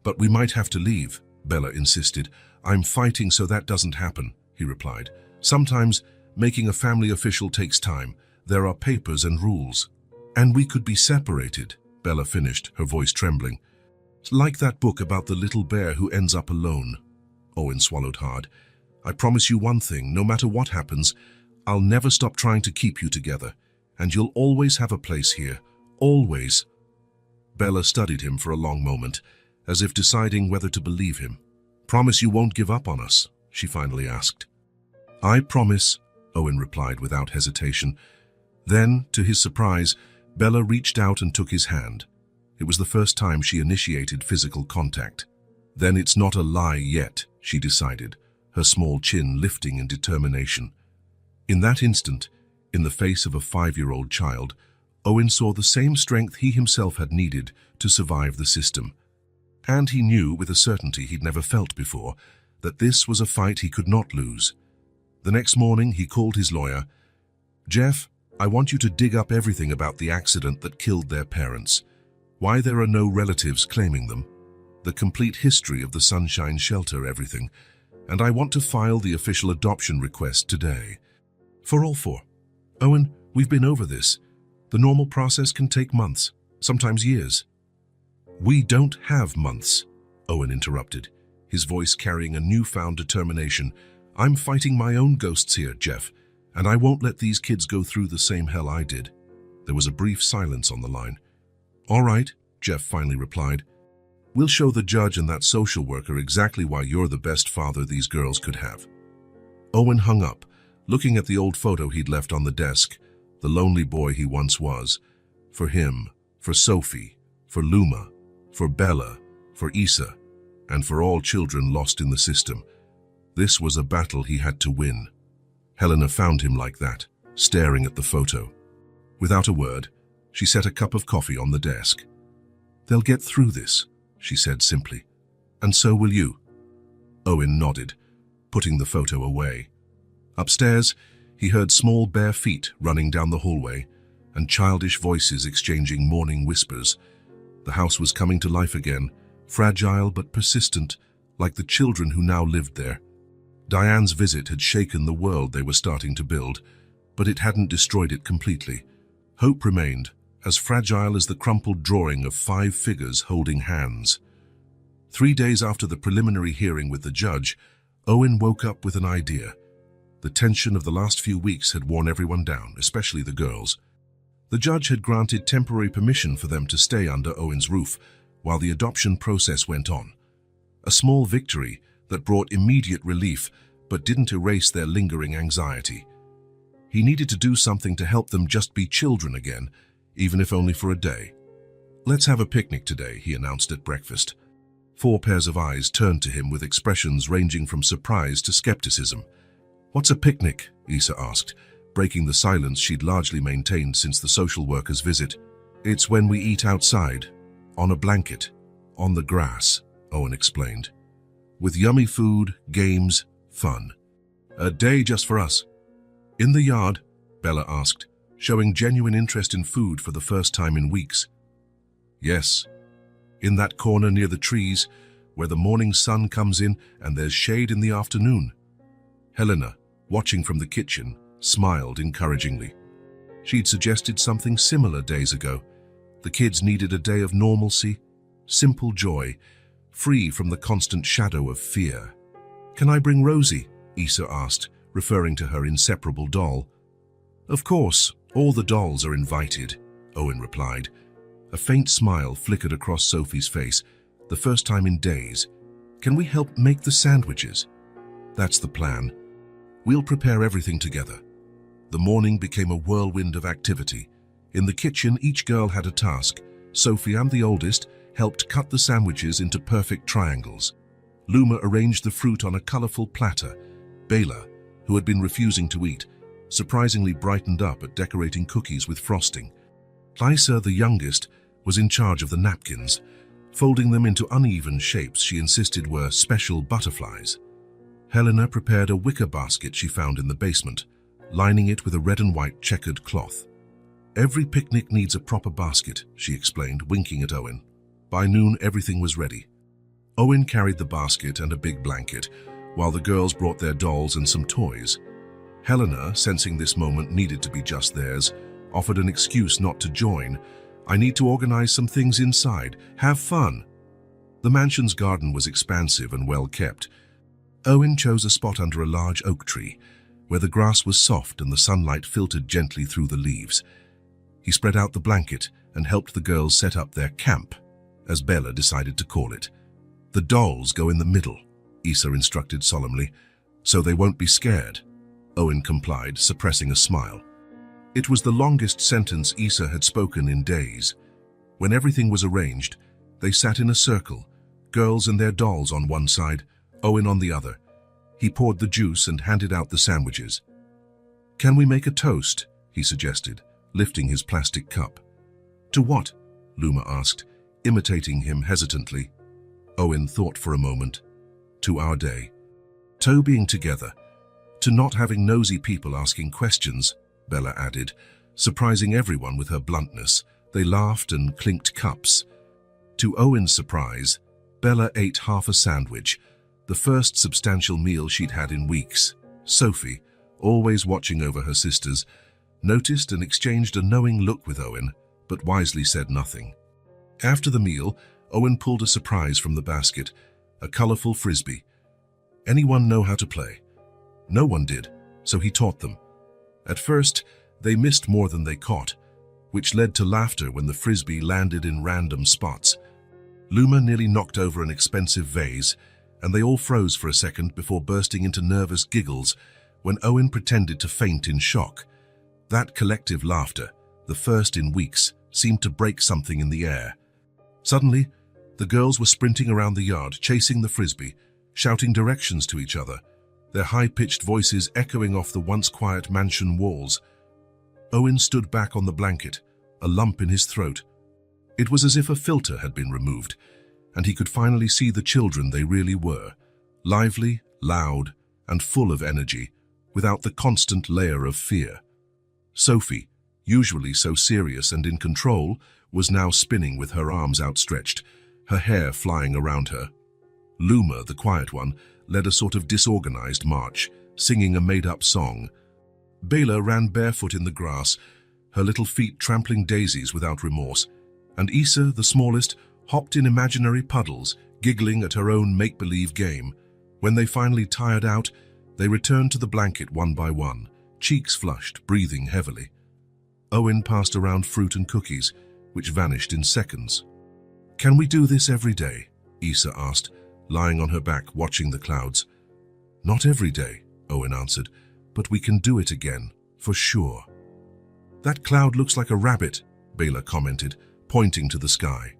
But we might have to leave," Bella insisted. "I'm fighting so that doesn't happen," he replied. "Sometimes making a family official takes time. There are papers and rules." "And we could be separated," Bella finished, her voice trembling. "Like that book about the little bear who ends up alone." Owen swallowed hard. "I promise you one thing, no matter what happens, I'll never stop trying to keep you together, and you'll always have a place here. Always." Bella studied him for a long moment, as if deciding whether to believe him. "Promise you won't give up on us?" she finally asked. "I promise," Owen replied without hesitation. Then, to his surprise, Bella reached out and took his hand. It was the first time she initiated physical contact. "Then it's not a lie yet," she decided, her small chin lifting in determination. In that instant, in the face of a 5-year-old child, Owen saw the same strength he himself had needed to survive the system. And he knew with a certainty he'd never felt before that this was a fight he could not lose. The next morning, he called his lawyer. "Jeff, I want you to dig up everything about the accident that killed their parents. Why there are no relatives claiming them. The complete history of the Sunshine Shelter, everything. And I want to file the official adoption request today. For all 4. Owen, we've been over this. The normal process can take months, sometimes years." "We don't have months," Owen interrupted, his voice carrying a newfound determination. "I'm fighting my own ghosts here, Jeff, and I won't let these kids go through the same hell I did." There was a brief silence on the line. "All right," Jeff finally replied. "We'll show the judge and that social worker exactly why you're the best father these girls could have." Owen hung up, looking at the old photo he'd left on the desk, the lonely boy he once was. For him, for Sophie, for Luma, for Bella, for Issa, and for all children lost in the system. This was a battle he had to win. Helena found him like that, staring at the photo. Without a word, she set a cup of coffee on the desk. "They'll get through this," she said simply. "And so will you." Owen nodded, putting the photo away. Upstairs, he heard small bare feet running down the hallway and childish voices exchanging morning whispers. The house was coming to life again, fragile but persistent, like the children who now lived there. Diane's visit had shaken the world they were starting to build, but it hadn't destroyed it completely. Hope remained, as fragile as the crumpled drawing of 5 figures holding hands. 3 days after the preliminary hearing with the judge, Owen woke up with an idea. The tension of the last few weeks had worn everyone down, especially the girls. The judge had granted temporary permission for them to stay under Owen's roof while the adoption process went on. A small victory that brought immediate relief but didn't erase their lingering anxiety. He needed to do something to help them just be children again, even if only for a day. "Let's have a picnic today," he announced at breakfast. 4 pairs of eyes turned to him with expressions ranging from surprise to skepticism. "What's a picnic?" Issa asked, breaking the silence she'd largely maintained since the social worker's visit. "It's when we eat outside, on a blanket, on the grass," Owen explained. With yummy food, games, fun. A day just for us. In the yard? Bella asked, showing genuine interest in food for the first time in weeks. Yes. In that corner near the trees, where the morning sun comes in and there's shade in the afternoon. Helena, watching from the kitchen, smiled encouragingly. She'd suggested something similar days ago. The kids needed a day of normalcy, simple joy, free from the constant shadow of fear. Can I bring Rosie? Issa asked, referring to her inseparable doll. Of course, all the dolls are invited, Owen replied. A faint smile flickered across Sophie's face, the first time in days. Can we help make the sandwiches? That's the plan. We'll prepare everything together. The morning became a whirlwind of activity. In the kitchen, each girl had a task. Sophie, and the oldest, helped cut the sandwiches into perfect triangles. Luma arranged the fruit on a colorful platter. Bela, who had been refusing to eat, surprisingly brightened up at decorating cookies with frosting. Lysa, the youngest, was in charge of the napkins, folding them into uneven shapes she insisted were special butterflies. Helena prepared a wicker basket she found in the basement, lining it with a red and white checkered cloth. Every picnic needs a proper basket, she explained, winking at Owen. By noon, everything was ready. Owen carried the basket and a big blanket, while the girls brought their dolls and some toys. Helena, sensing this moment needed to be just theirs, offered an excuse not to join. I need to organize some things inside. Have fun. The mansion's garden was expansive and well kept. Owen chose a spot under a large oak tree, where the grass was soft and the sunlight filtered gently through the leaves. He spread out the blanket and helped the girls set up their camp, as Bella decided to call it. The dolls go in the middle, Issa instructed solemnly, so they won't be scared. Owen complied, suppressing a smile. It was the longest sentence Issa had spoken in days. When everything was arranged, they sat in a circle, girls and their dolls on one side, Owen on the other. He poured the juice and handed out the sandwiches. Can we make a toast? He suggested, lifting his plastic cup. To what? Luma asked, imitating him hesitantly. Owen thought for a moment. To our day. To being together. To not having nosy people asking questions, Bella added, surprising everyone with her bluntness. They laughed and clinked cups. To Owen's surprise, Bella ate half a sandwich, the first substantial meal she'd had in weeks. Sophie, always watching over her sisters, noticed and exchanged a knowing look with Owen, but wisely said nothing. After the meal, Owen pulled a surprise from the basket, a colorful frisbee. Anyone know how to play? No one did, so he taught them. At first, they missed more than they caught, which led to laughter when the frisbee landed in random spots. Luma nearly knocked over an expensive vase, and they all froze for a second before bursting into nervous giggles when Owen pretended to faint in shock. That collective laughter, the first in weeks, seemed to break something in the air. Suddenly, the girls were sprinting around the yard, chasing the frisbee, shouting directions to each other, their high-pitched voices echoing off the once-quiet mansion walls. Owen stood back on the blanket, a lump in his throat. It was as if a filter had been removed, and he could finally see the children they really were, lively, loud, and full of energy, without the constant layer of fear. Sophie, usually so serious and in control, was now spinning with her arms outstretched, her hair flying around her. Luma, the quiet one, led a sort of disorganized march, singing a made-up song. Bela ran barefoot in the grass, her little feet trampling daisies without remorse, and Issa, the smallest, hopped in imaginary puddles, giggling at her own make-believe game. When they finally tired out, they returned to the blanket one by one, cheeks flushed, breathing heavily. Owen passed around fruit and cookies, which vanished in seconds. Can we do this every day? Issa asked, lying on her back watching the clouds. Not every day, Owen answered, but we can do it again, for sure. That cloud looks like a rabbit, Bela commented, pointing to the sky.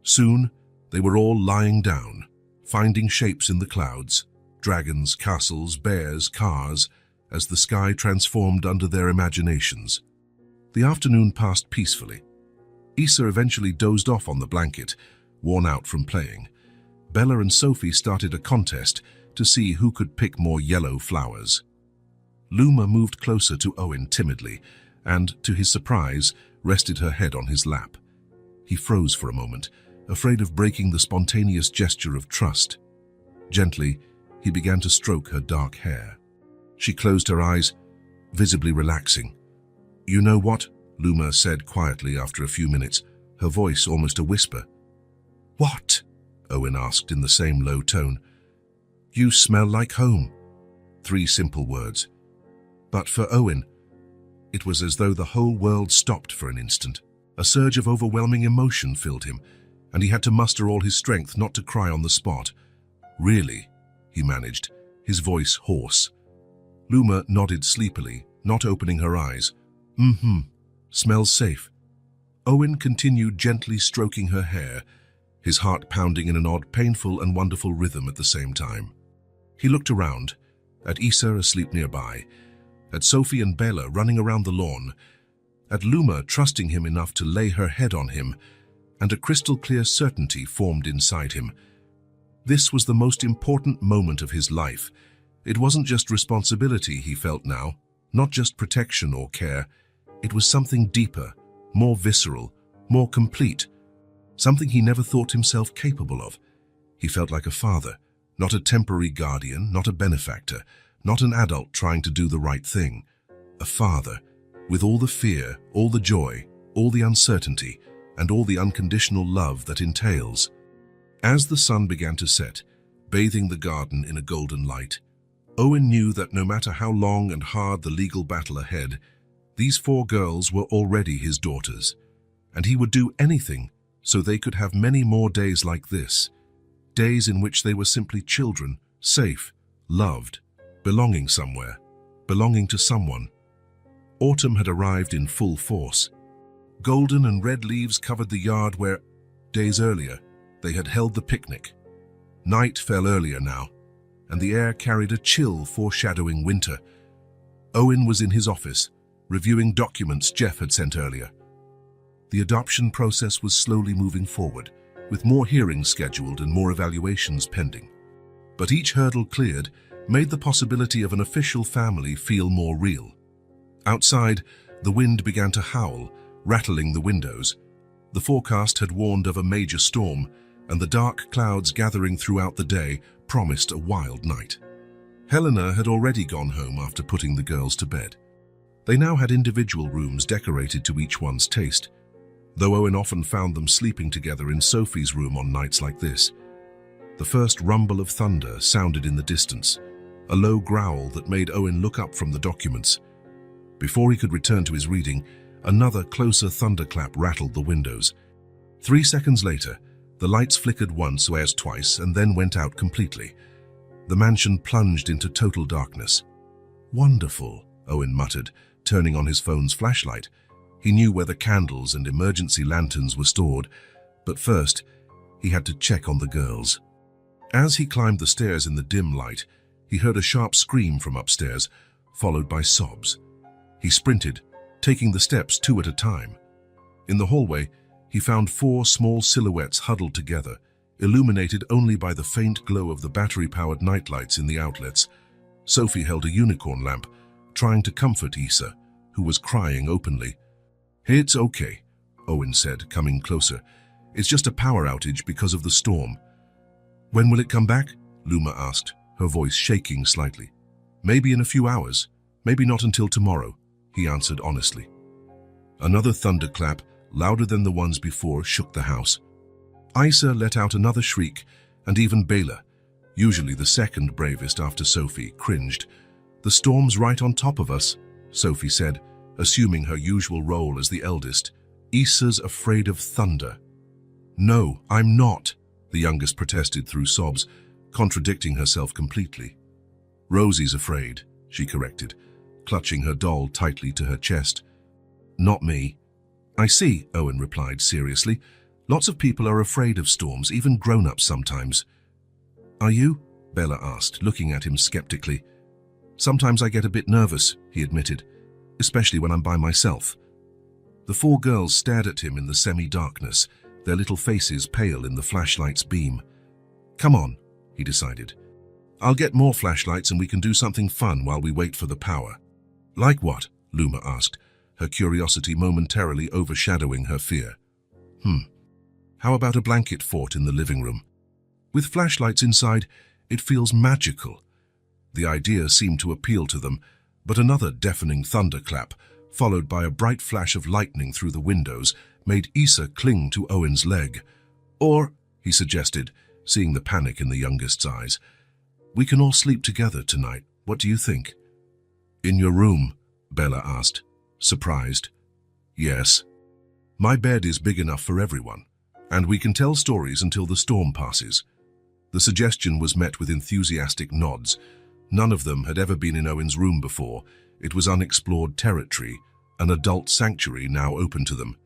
Soon, they were all lying down, finding shapes in the clouds, dragons, castles, bears, cars, as the sky transformed under their imaginations. The afternoon passed peacefully. Issa eventually dozed off on the blanket, worn out from playing. Bella and Sophie started a contest to see who could pick more yellow flowers. Luma moved closer to Owen timidly and, to his surprise, rested her head on his lap. He froze for a moment, afraid of breaking the spontaneous gesture of trust. Gently, he began to stroke her dark hair. She closed her eyes, visibly relaxing. "You know what?" Luma said quietly after a few minutes, her voice almost a whisper. "What?" Owen asked in the same low tone. "You smell like home." 3 simple words. But for Owen, it was as though the whole world stopped for an instant. A surge of overwhelming emotion filled him, and he had to muster all his strength not to cry on the spot. "Really?" he managed, his voice hoarse. Luma nodded sleepily, not opening her eyes. "Mm-hmm. Smells safe." Owen continued gently stroking her hair, his heart pounding in an odd, painful and wonderful rhythm at the same time. He looked around, at Issa asleep nearby, at Sophie and Bella running around the lawn, at Luma trusting him enough to lay her head on him, and a crystal-clear certainty formed inside him. This was the most important moment of his life. It wasn't just responsibility he felt now, not just protection or care. It was something deeper, more visceral, more complete, something he never thought himself capable of. He felt like a father, not a temporary guardian, not a benefactor, not an adult trying to do the right thing. A father, with all the fear, all the joy, all the uncertainty, and all the unconditional love that entails. As the sun began to set, bathing the garden in a golden light, Owen knew that no matter how long and hard the legal battle ahead, these 4 girls were already his daughters, and he would do anything so they could have many more days like this, days in which they were simply children, safe, loved, belonging somewhere, belonging to someone. Autumn had arrived in full force. Golden and red leaves covered the yard where, days earlier, they had held the picnic. Night fell earlier now, and the air carried a chill foreshadowing winter. Owen was in his office, reviewing documents Jeff had sent earlier. The adoption process was slowly moving forward, with more hearings scheduled and more evaluations pending. But each hurdle cleared made the possibility of an official family feel more real. Outside, the wind began to howl, rattling the windows. The forecast had warned of a major storm, and the dark clouds gathering throughout the day promised a wild night. Helena had already gone home after putting the girls to bed. They now had individual rooms decorated to each one's taste, though Owen often found them sleeping together in Sophie's room on nights like this. The first rumble of thunder sounded in the distance, a low growl that made Owen look up from the documents. Before he could return to his reading, another closer thunderclap rattled the windows. 3 seconds later, the lights flickered once or twice and then went out completely. The mansion plunged into total darkness. "Wonderful," Owen muttered, turning on his phone's flashlight. He knew where the candles and emergency lanterns were stored, but first, he had to check on the girls. As he climbed the stairs in the dim light, he heard a sharp scream from upstairs, followed by sobs. He sprinted, taking the steps 2 at a time. In the hallway, he found 4 small silhouettes huddled together, illuminated only by the faint glow of the battery-powered nightlights in the outlets. Sophie held a unicorn lamp, trying to comfort Issa, who was crying openly. "It's okay," Owen said, coming closer. "It's just a power outage because of the storm." "When will it come back?" Luma asked, her voice shaking slightly. "Maybe in a few hours, maybe not until tomorrow," he answered honestly. Another thunderclap, louder than the ones before, shook the house. Issa let out another shriek, and even Bela, usually the second bravest after Sophie, cringed. "The storm's right on top of us," Sophie said, assuming her usual role as the eldest. "Issa's afraid of thunder." "No, I'm not," the youngest protested through sobs, contradicting herself completely. "Rosie's afraid," she corrected, clutching her doll tightly to her chest. "Not me." "I see," Owen replied seriously. "Lots of people are afraid of storms, even grown-ups sometimes." "Are you?" Bella asked, looking at him skeptically. "Sometimes I get a bit nervous," he admitted, "especially when I'm by myself." The 4 girls stared at him in the semi-darkness, their little faces pale in the flashlight's beam. Come on, he decided. I'll get more flashlights and we can do something fun while we wait for the power. Like what? Luma asked, her curiosity momentarily overshadowing her fear. How about a blanket fort in the living room? With flashlights inside, it feels magical. The idea seemed to appeal to them, but another deafening thunderclap, followed by a bright flash of lightning through the windows, made Issa cling to Owen's leg. Or, he suggested, seeing the panic in the youngest's eyes, we can all sleep together tonight. What do you think? In your room? Bella asked, surprised. Yes. My bed is big enough for everyone, and we can tell stories until the storm passes. The suggestion was met with enthusiastic nods. None of them had ever been in Owen's room before. It was unexplored territory, an adult sanctuary now open to them.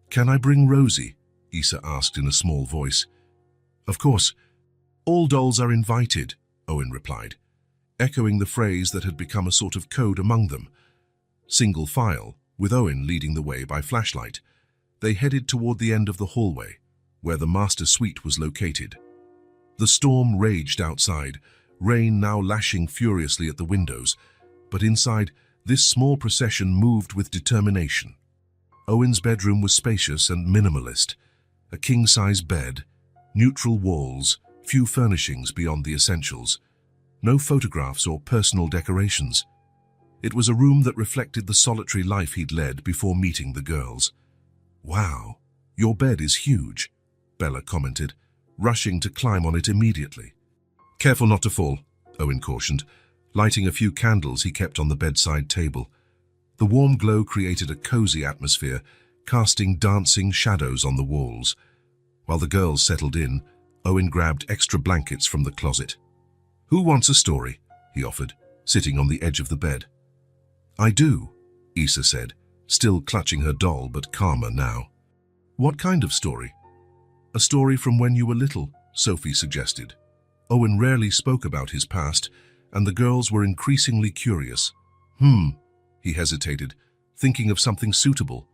Can I bring Rosie? Issa asked in a small voice. Of course. All dolls are invited, Owen replied, echoing the phrase that had become a sort of code among them. Single file, with Owen leading the way by flashlight, they headed toward the end of the hallway, where the master suite was located. The storm raged outside, rain now lashing furiously at the windows, but inside, this small procession moved with determination. Owen's bedroom was spacious and minimalist. A king-size bed, neutral walls, few furnishings beyond the essentials. No photographs or personal decorations. It was a room that reflected the solitary life he'd led before meeting the girls. Wow, your bed is huge, Bella commented, rushing to climb on it immediately. Careful not to fall, Owen cautioned, lighting a few candles he kept on the bedside table. The warm glow created a cozy atmosphere, casting dancing shadows on the walls. While the girls settled in, Owen grabbed extra blankets from the closet. Who wants a story? He offered, sitting on the edge of the bed. I do, Issa said, still clutching her doll but calmer now. What kind of story? A story from when you were little, Sophie suggested. Owen rarely spoke about his past, and the girls were increasingly curious. He hesitated, thinking of something suitable.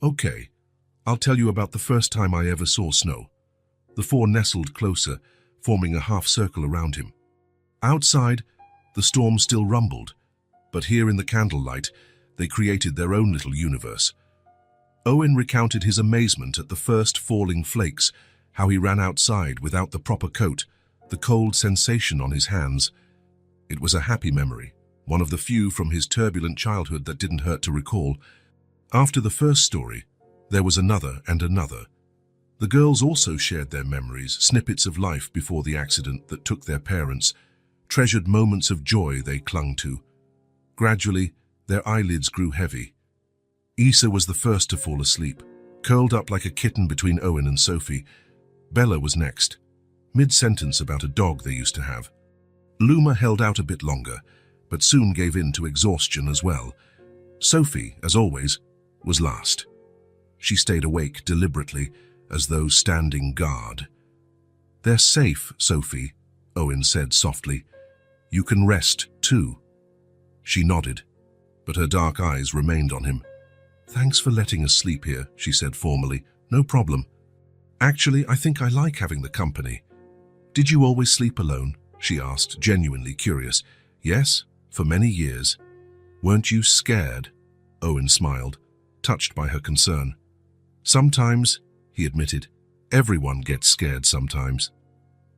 Okay, I'll tell you about the first time I ever saw snow. The four nestled closer, forming a half-circle around him. Outside, the storm still rumbled, but here in the candlelight, they created their own little universe. Owen recounted his amazement at the first falling flakes, how he ran outside without the proper coat, the cold sensation on his hands. It was a happy memory, one of the few from his turbulent childhood that didn't hurt to recall. After the first story, there was another and another. The girls also shared their memories, snippets of life before the accident that took their parents, treasured moments of joy they clung to. Gradually, their eyelids grew heavy. Issa was the first to fall asleep, curled up like a kitten between Owen and Sophie. Bella was next, mid-sentence about a dog they used to have. Luma held out a bit longer, but soon gave in to exhaustion as well. Sophie, as always, was last. She stayed awake deliberately, as though standing guard. They're safe, Sophie, Owen said softly. You can rest, too. She nodded, but her dark eyes remained on him. Thanks for letting us sleep here, she said formally. No problem. Actually, I think I like having the company. Did you always sleep alone? She asked, genuinely curious. Yes, for many years. Weren't you scared? Owen smiled, touched by her concern. Sometimes, he admitted. Everyone gets scared sometimes.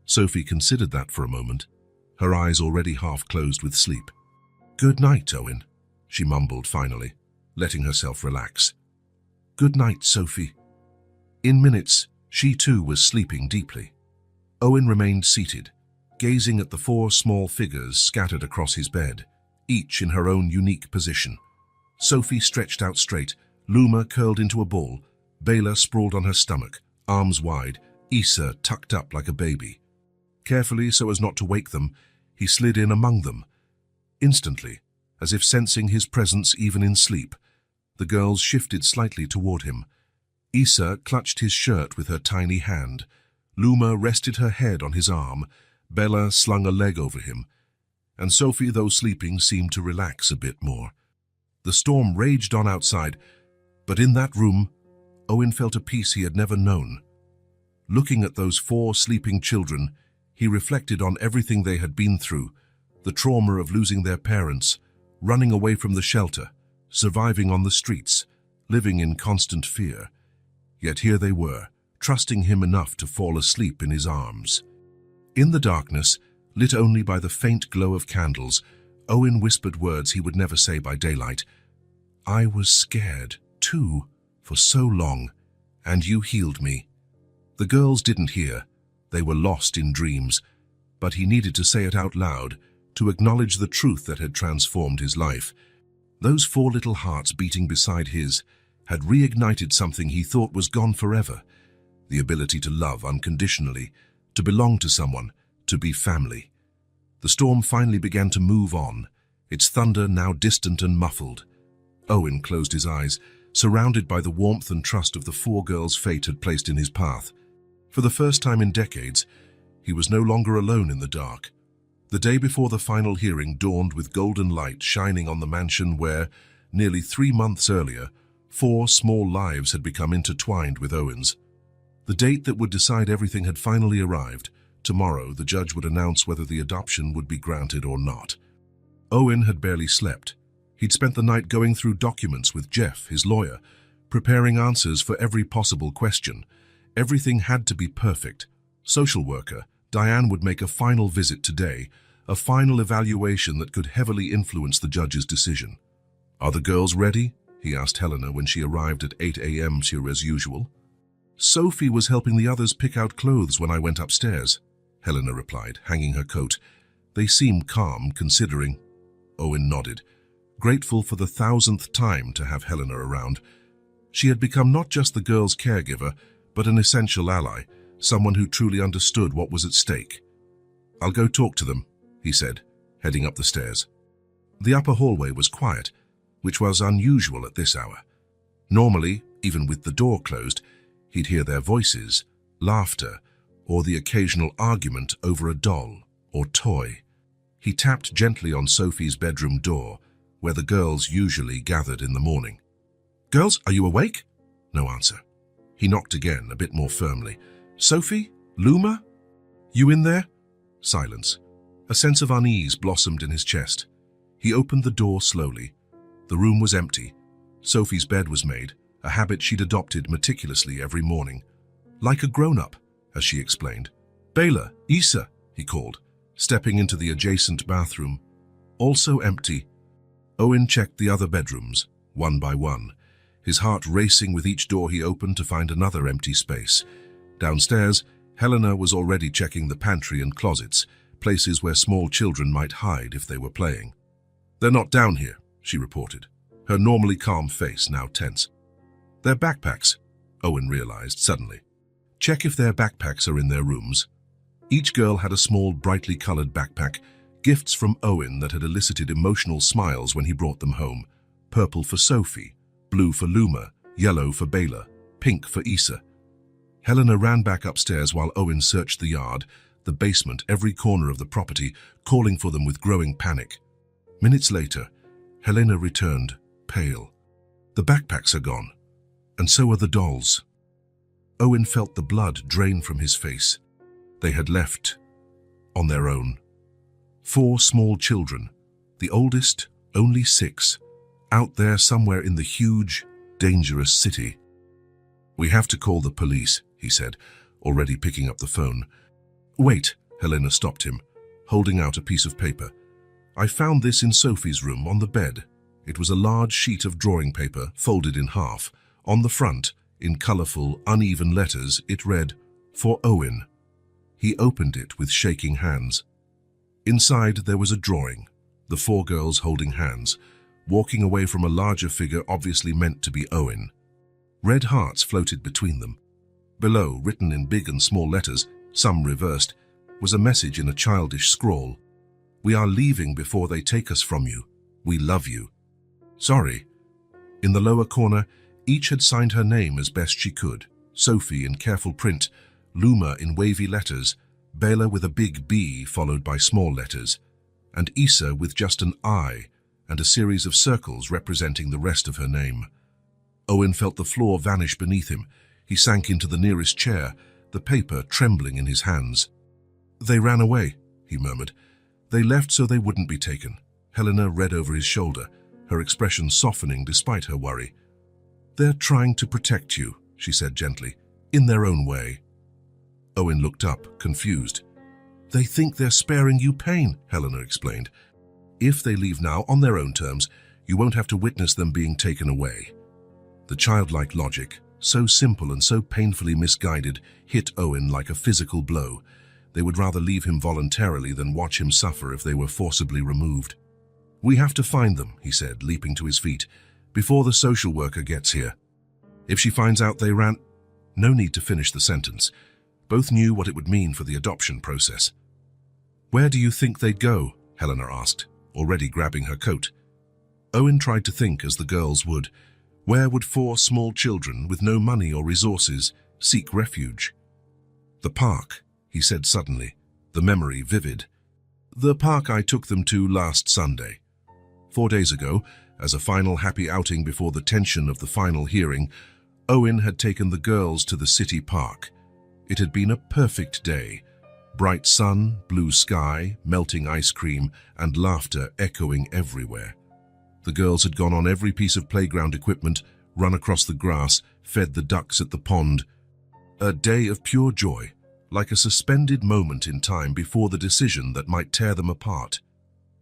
Sophie considered that for a moment, her eyes already half closed with sleep. Good night, Owen, she mumbled finally, letting herself relax. Good night, Sophie. In minutes, she too was sleeping deeply. Owen remained seated, gazing at the four small figures scattered across his bed, each in her own unique position. Sophie stretched out straight, Luma curled into a ball, Bela sprawled on her stomach, arms wide, Issa tucked up like a baby. Carefully, so as not to wake them, he slid in among them. Instantly, as if sensing his presence even in sleep, the girls shifted slightly toward him. Issa clutched his shirt with her tiny hand. Luma rested her head on his arm. Bella slung a leg over him. And Sophie, though sleeping, seemed to relax a bit more. The storm raged on outside, but in that room, Owen felt a peace he had never known. Looking at those 4 sleeping children, he reflected on everything they had been through, the trauma of losing their parents, running away from the shelter, surviving on the streets, living in constant fear. Yet here they were, trusting him enough to fall asleep in his arms. In the darkness, lit only by the faint glow of candles, Owen whispered words he would never say by daylight. "I was scared, too, for so long, and you healed me." The girls didn't hear. They were lost in dreams, but he needed to say it out loud, to acknowledge the truth that had transformed his life. Those 4 little hearts beating beside his had reignited something he thought was gone forever, the ability to love unconditionally, to belong to someone, to be family. The storm finally began to move on, its thunder now distant and muffled. Owen closed his eyes, surrounded by the warmth and trust of the 4 girls fate had placed in his path. For the first time in decades, he was no longer alone in the dark. The day before the final hearing dawned with golden light shining on the mansion where, nearly 3 months earlier, 4 small lives had become intertwined with Owen's. The date that would decide everything had finally arrived. Tomorrow, the judge would announce whether the adoption would be granted or not. Owen had barely slept. He'd spent the night going through documents with Jeff, his lawyer, preparing answers for every possible question. Everything had to be perfect. Social worker Diane would make a final visit today, a final evaluation that could heavily influence the judge's decision. "Are the girls ready?" he asked Helena when she arrived at 8 a.m. as usual. "Sophie was helping the others pick out clothes when I went upstairs," Helena replied, hanging her coat. "They seemed calm, considering." Owen nodded, grateful for the 1,000th time to have Helena around. She had become not just the girls' caregiver, but an essential ally, someone who truly understood what was at stake. "I'll go talk to them," he said, heading up the stairs. The upper hallway was quiet, which was unusual at this hour. Normally, even with the door closed, he'd hear their voices, laughter, or the occasional argument over a doll or toy. He tapped gently on Sophie's bedroom door, where the girls usually gathered in the morning. "Girls, are you awake?" No answer. He knocked again, a bit more firmly. "Sophie? Luma? You in there?" Silence. A sense of unease blossomed in his chest. He opened the door slowly. The room was empty. Sophie's bed was made, a habit she'd adopted meticulously every morning. "Like a grown-up," as she explained. "Bela, Issa," he called, stepping into the adjacent bathroom. Also empty. Owen checked the other bedrooms, one by one, his heart racing with each door he opened to find another empty space. Downstairs, Helena was already checking the pantry and closets, places where small children might hide if they were playing. "They're not down here," she reported, her normally calm face now tense. "They're backpacks," Owen realized suddenly. "Check if their backpacks are in their rooms." Each girl had a small, brightly colored backpack, gifts from Owen that had elicited emotional smiles when he brought them home. Purple for Sophie, blue for Luma, yellow for Bela, pink for Issa. Helena ran back upstairs while Owen searched the yard, the basement, every corner of the property, calling for them with growing panic. Minutes later, Helena returned, pale. "The backpacks are gone, and so are the dolls." Owen felt the blood drain from his face. They had left on their own. 4 small children, the oldest only 6, out there somewhere in the huge, dangerous city. "We have to call the police," he said, already picking up the phone. "Wait," Helena stopped him, holding out a piece of paper. "I found this in Sophie's room on the bed." It was a large sheet of drawing paper, folded in half. On the front, in colorful, uneven letters, it read, "For Owen." He opened it with shaking hands. Inside there was a drawing, the 4 girls holding hands, walking away from a larger figure obviously meant to be Owen. Red hearts floated between them. Below, written in big and small letters, some reversed, was a message in a childish scrawl. "We are leaving before they take us from you. We love you. Sorry." In the lower corner, each had signed her name as best she could. Sophie in careful print, Luma in wavy letters, Bela with a big B followed by small letters, and Issa with just an I and a series of circles representing the rest of her name. Owen felt the floor vanish beneath him. He sank into the nearest chair, the paper trembling in his hands. "They ran away," he murmured. "They left so they wouldn't be taken." Helena read over his shoulder, her expression softening despite her worry. "They're trying to protect you," she said gently, "in their own way." Owen looked up, confused. "They think they're sparing you pain," Helena explained. "If they leave now on their own terms, you won't have to witness them being taken away." The childlike logic, so simple and so painfully misguided, hit Owen like a physical blow. They would rather leave him voluntarily than watch him suffer if they were forcibly removed. "We have to find them," he said, leaping to his feet, "before the social worker gets here. If she finds out they ran—" No need to finish the sentence. Both knew what it would mean for the adoption process. "Where do you think they'd go?" Helena asked, already grabbing her coat. Owen tried to think as the girls would. Where would 4 small children with no money or resources seek refuge? "The park," he said suddenly, the memory vivid. "The park I took them to last Sunday. 4 days ago, as a final happy outing before the tension of the final hearing, Owen had taken the girls to the city park. It had been a perfect day. Bright sun, blue sky, melting ice cream, and laughter echoing everywhere. The girls had gone on every piece of playground equipment, run across the grass, fed the ducks at the pond. A day of pure joy, like a suspended moment in time before the decision that might tear them apart.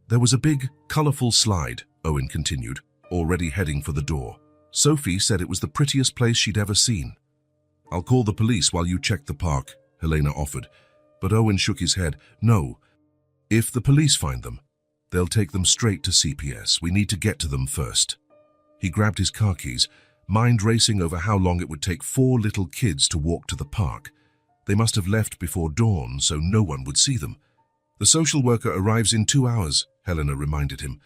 There was a big, colorful slide," Owen continued, already heading for the door. "Sophie said it was the prettiest place she'd ever seen." "I'll call the police while you check the park," Helena offered, but Owen shook his head. "No. If the police find them, they'll take them straight to CPS. We need to get to them first." He grabbed his car keys, mind racing over how long it would take 4 little kids to walk to the park. They must have left before dawn, so no one would see them. "The social worker arrives in 2 hours, Helena reminded him.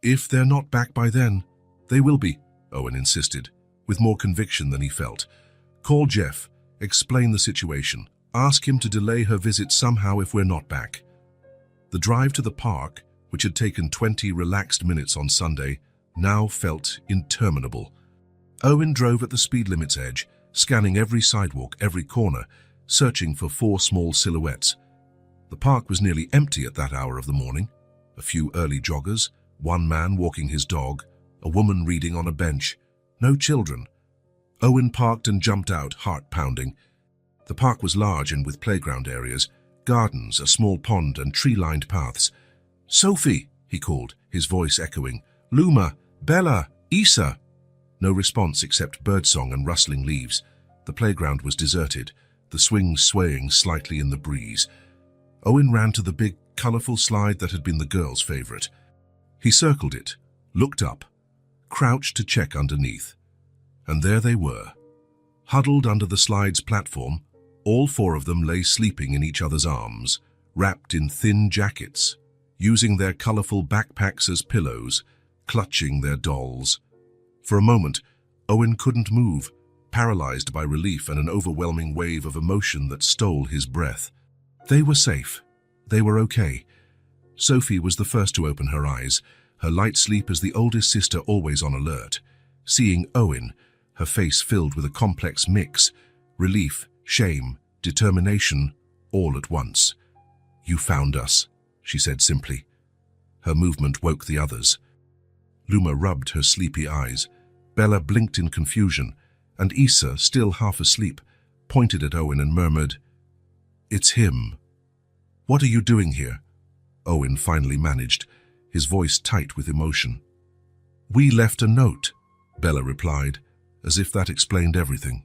"If they're not back by then, they will be," Owen insisted, with more conviction than he felt. "Call Jeff, explain the situation, ask him to delay her visit somehow if we're not back." The drive to the park, which had taken 20 relaxed minutes on Sunday, now felt interminable. Owen drove at the speed limit's edge, scanning every sidewalk, every corner, searching for 4 small silhouettes. The park was nearly empty at that hour of the morning. A few early joggers, 1 man walking his dog, a woman reading on a bench. No children. Owen parked and jumped out, heart pounding. The park was large and with playground areas, gardens, a small pond, and tree-lined paths. "Sophie," he called, his voice echoing. "Luma, Bella, Isa." No response except birdsong and rustling leaves. The playground was deserted, the swings swaying slightly in the breeze. Owen ran to the big, colorful slide that had been the girls' favorite. He circled it, looked up, crouched to check underneath. And there they were. Huddled under the slide's platform, all 4 of them lay sleeping in each other's arms, wrapped in thin jackets, using their colorful backpacks as pillows, clutching their dolls. For a moment, Owen couldn't move, paralyzed by relief and an overwhelming wave of emotion that stole his breath. They were safe. They were okay. Sophie was the first to open her eyes, her light sleep as the oldest sister always on alert. Seeing Owen, her face filled with a complex mix, relief, shame, determination, all at once. "You found us," she said simply. Her movement woke the others. Luma rubbed her sleepy eyes. Bella blinked in confusion, and Isa, still half asleep, pointed at Owen and murmured, "It's him." "What are you doing here?" Owen finally managed, his voice tight with emotion. "We left a note," Bella replied, as if that explained everything.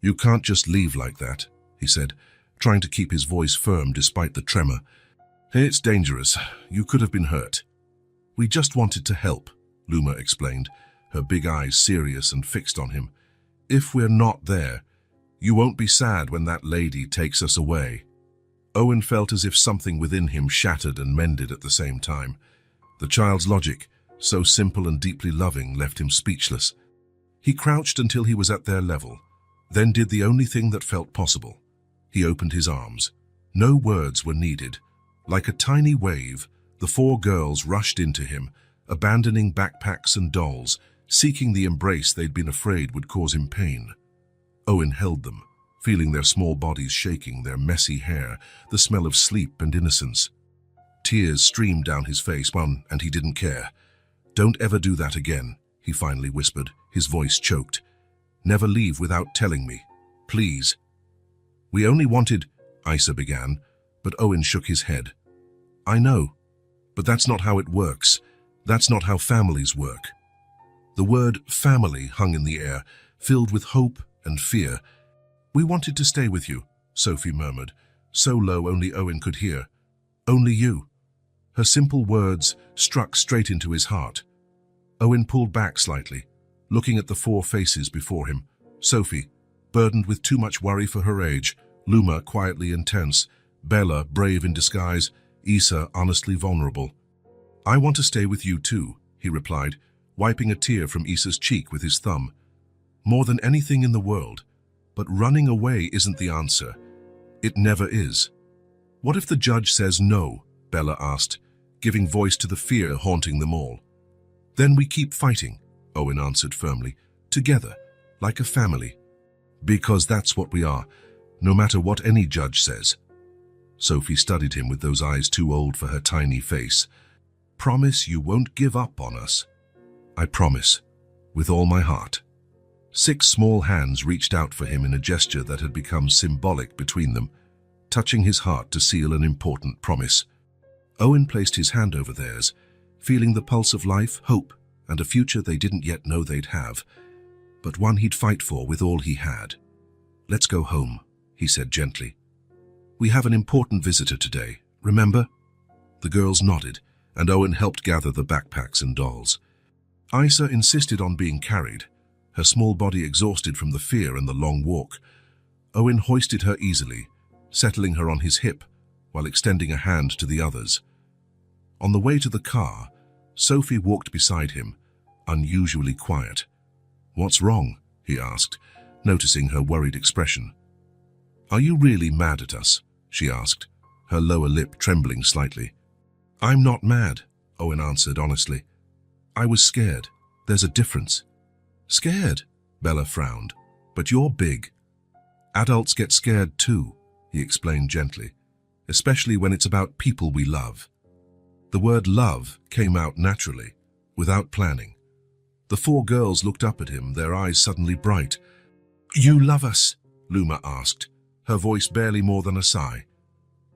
"You can't just leave like that," he said, trying to keep his voice firm despite the tremor. "It's dangerous. You could have been hurt." "We just wanted to help," Luma explained, her big eyes serious and fixed on him. "If we're not there, you won't be sad when that lady takes us away." Owen felt as if something within him shattered and mended at the same time. The child's logic, so simple and deeply loving, left him speechless. He crouched until he was at their level, then did the only thing that felt possible. He opened his arms. No words were needed. Like a tiny wave, the 4 girls rushed into him, abandoning backpacks and dolls, seeking the embrace they'd been afraid would cause him pain. Owen held them, feeling their small bodies shaking, their messy hair, the smell of sleep and innocence. Tears streamed down his face, and he didn't care. "Don't ever do that again," he finally whispered, his voice choked. "Never leave without telling me. Please." "We only wanted," Isa began, but Owen shook his head. "I know, but that's not how it works. That's not how families work." The word family hung in the air, filled with hope and fear. "We wanted to stay with you," Sophie murmured, so low only Owen could hear. "Only you." Her simple words struck straight into his heart. Owen pulled back slightly, looking at the four faces before him. Sophie, burdened with too much worry for her age, Luma quietly intense, Bella brave in disguise, Isa honestly vulnerable. "I want to stay with you too," he replied, wiping a tear from Isa's cheek with his thumb. "More than anything in the world. But running away isn't the answer. It never is." "What if the judge says no?" Bella asked, giving voice to the fear haunting them all. "Then we keep fighting," Owen answered firmly, "together, like a family. Because that's what we are, no matter what any judge says." Sophie studied him with those eyes too old for her tiny face. "Promise you won't give up on us?" "I promise, with all my heart." 6 small hands reached out for him in a gesture that had become symbolic between them, touching his heart to seal an important promise. Owen placed his hand over theirs, feeling the pulse of life, hope, and a future they didn't yet know they'd have, but one he'd fight for with all he had. "Let's go home," he said gently. "We have an important visitor today, remember?" The girls nodded, and Owen helped gather the backpacks and dolls. Isa insisted on being carried, her small body exhausted from the fear and the long walk. Owen hoisted her easily, settling her on his hip while extending a hand to the others. On the way to the car, Sophie walked beside him, unusually quiet. "What's wrong?" he asked, noticing her worried expression. "Are you really mad at us?" she asked, her lower lip trembling slightly. "I'm not mad," Owen answered honestly. "I was scared. There's a difference." "Scared?" Bella frowned. "But you're big." "Adults get scared too," he explained gently, "especially when it's about people we love." The word love came out naturally, without planning. The 4 girls looked up at him, their eyes suddenly bright. "You love us?" Luma asked, her voice barely more than a sigh.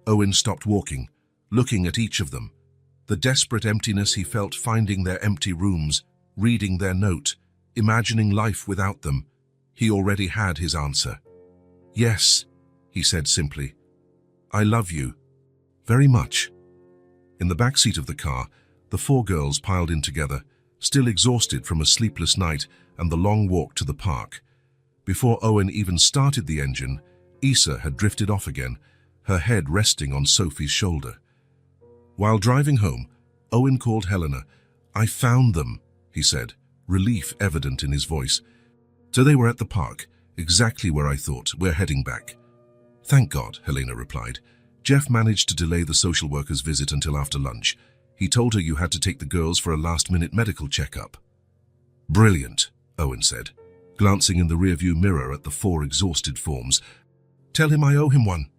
Owen stopped walking, looking at each of them. The desperate emptiness he felt finding their empty rooms, reading their note, imagining life without them. He already had his answer. "Yes," he said simply. "I love you. Very much." In the back seat of the car, the 4 girls piled in together, still exhausted from a sleepless night and the long walk to the park. Before Owen even started the engine, Isa had drifted off again, her head resting on Sophie's shoulder. While driving home, Owen called Helena. "I found them," he said, relief evident in his voice. "So they were at the park, exactly where I thought. We're heading back." "Thank God," Helena replied. "Jeff managed to delay the social worker's visit until after lunch. He told her you had to take the girls for a last-minute medical checkup." "Brilliant," Owen said, glancing in the rearview mirror at the 4 exhausted forms. "Tell him I owe him one."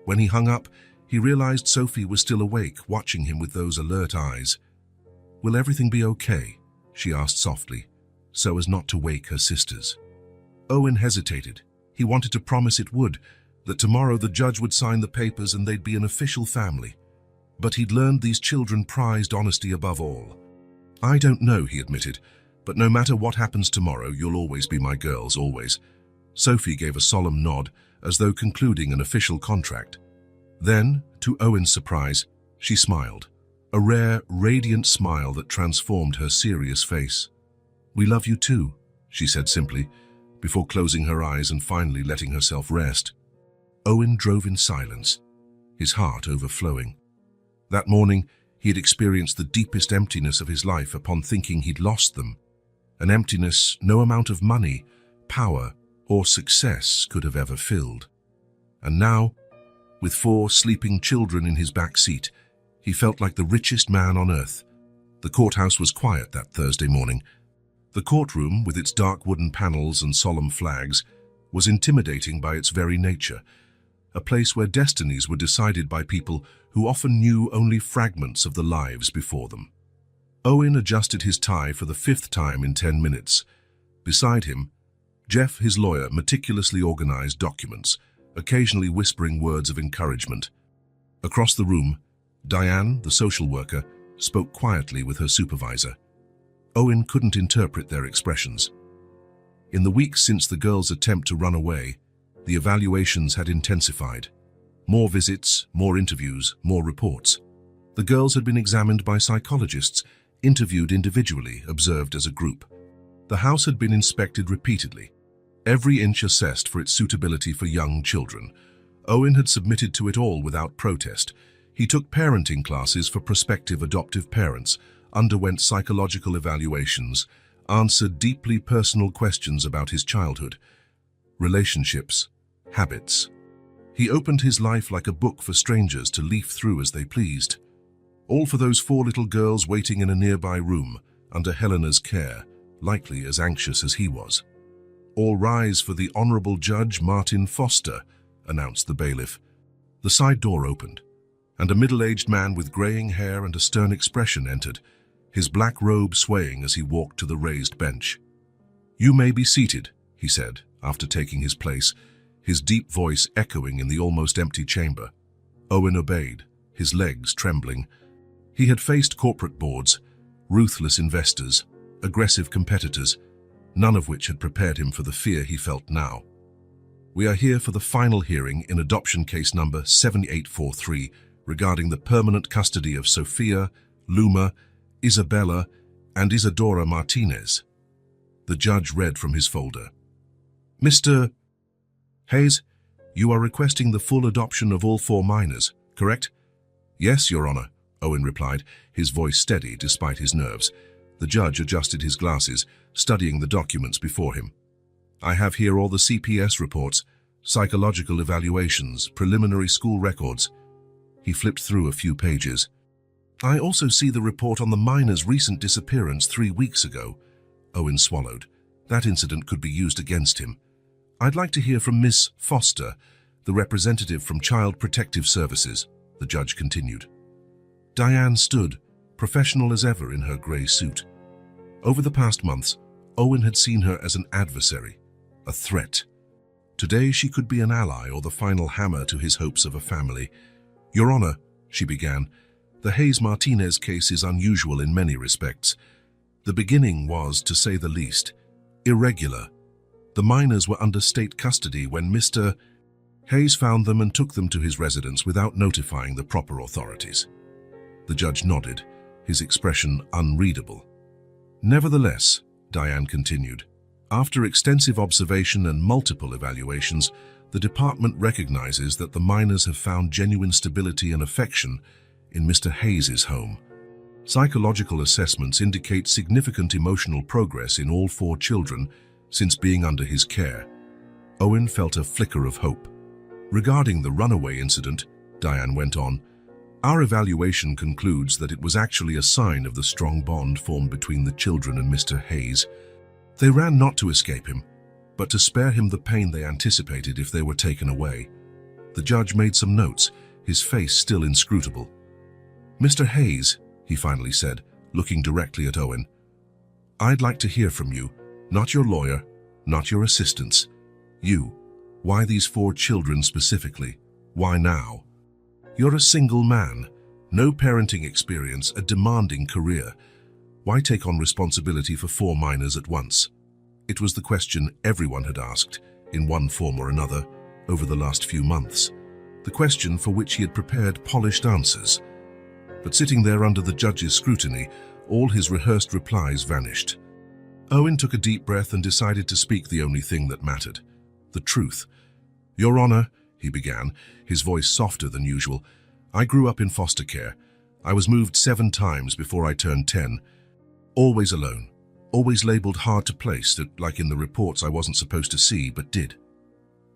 When he hung up, he realized Sophie was still awake, watching him with those alert eyes. "Will everything be okay?" she asked softly, so as not to wake her sisters. Owen hesitated. He wanted to promise it would, that tomorrow the judge would sign the papers and they'd be an official family. But he'd learned these children prized honesty above all. "I don't know," he admitted, "but no matter what happens tomorrow, you'll always be my girls, always." Sophie gave a solemn nod, as though concluding an official contract. Then, to Owen's surprise, she smiled, a rare, radiant smile that transformed her serious face. "We love you too," she said simply, before closing her eyes and finally letting herself rest. Owen drove in silence, his heart overflowing. That morning, he had experienced the deepest emptiness of his life upon thinking he'd lost them, an emptiness no amount of money, power, or success could have ever filled. And now, with 4 sleeping children in his back seat, he felt like the richest man on earth. The courthouse was quiet that Thursday morning. The courtroom, with its dark wooden panels and solemn flags, was intimidating by its very nature, a place where destinies were decided by people who often knew only fragments of the lives before them. Owen adjusted his tie for the 5th time in 10 minutes. Beside him, Jeff, his lawyer, meticulously organized documents, occasionally whispering words of encouragement. Across the room, Diane, the social worker, spoke quietly with her supervisor. Owen couldn't interpret their expressions. In the weeks since the girls' attempt to run away, the evaluations had intensified. More visits, more interviews, more reports. The girls had been examined by psychologists, interviewed individually, observed as a group. The house had been inspected repeatedly, every inch assessed for its suitability for young children. Owen had submitted to it all without protest. He took parenting classes for prospective adoptive parents, underwent psychological evaluations, answered deeply personal questions about his childhood, relationships, habits. He opened his life like a book for strangers to leaf through as they pleased. All for those 4 little girls waiting in a nearby room, under Helena's care, likely as anxious as he was. "All rise for the Honorable Judge Martin Foster," announced the bailiff. The side door opened, and a middle-aged man with graying hair and a stern expression entered, his black robe swaying as he walked to the raised bench. "You may be seated," he said, after taking his place, his deep voice echoing in the almost empty chamber. Owen obeyed, his legs trembling. He had faced corporate boards, ruthless investors, aggressive competitors, none of which had prepared him for the fear he felt now. "We are here for the final hearing in adoption case number 7843 regarding the permanent custody of Sophia, Luma, Isabella, and Isadora Martinez." The judge read from his folder. "Mr. Hayes, you are requesting the full adoption of all 4 minors, correct?" "Yes, Your Honor," Owen replied, his voice steady despite his nerves. The judge adjusted his glasses, studying the documents before him. "I have here all the CPS reports, psychological evaluations, preliminary school records." He flipped through a few pages. "I also see the report on the minor's recent disappearance 3 weeks ago." Owen swallowed. That incident could be used against him. "I'd like to hear from Miss Foster, the representative from Child Protective Services," the judge continued. Diane stood, professional as ever in her grey suit. Over the past months, Owen had seen her as an adversary, a threat. Today she could be an ally or the final hammer to his hopes of a family. "Your Honor," she began, "the Hayes-Martinez case is unusual in many respects. The beginning was, to say the least, irregular. The minors were under state custody when Mr. Hayes found them and took them to his residence without notifying the proper authorities." The judge nodded, his expression unreadable. "Nevertheless," Diane continued, "after extensive observation and multiple evaluations, the department recognizes that the minors have found genuine stability and affection in Mr. Hayes's home. Psychological assessments indicate significant emotional progress in all 4 children since being under his care." Owen felt a flicker of hope. "Regarding the runaway incident," Diane went on, "our evaluation concludes that it was actually a sign of the strong bond formed between the children and Mr. Hayes. They ran not to escape him, but to spare him the pain they anticipated if they were taken away." The judge made some notes, his face still inscrutable. "Mr. Hayes," he finally said, looking directly at Owen, "I'd like to hear from you, not your lawyer, not your assistants. You. Why these 4 children specifically? Why now? You're a single man, no parenting experience, a demanding career. Why take on responsibility for 4 minors at once?" It was the question everyone had asked, in one form or another, over the last few months. The question for which he had prepared polished answers. But sitting there under the judge's scrutiny, all his rehearsed replies vanished. Owen took a deep breath and decided to speak the only thing that mattered, the truth. "Your Honor," he began, his voice softer than usual, "I grew up in foster care. I was moved 7 times before I turned 10. Always alone, always labeled hard to place, that like in the reports I wasn't supposed to see, but did."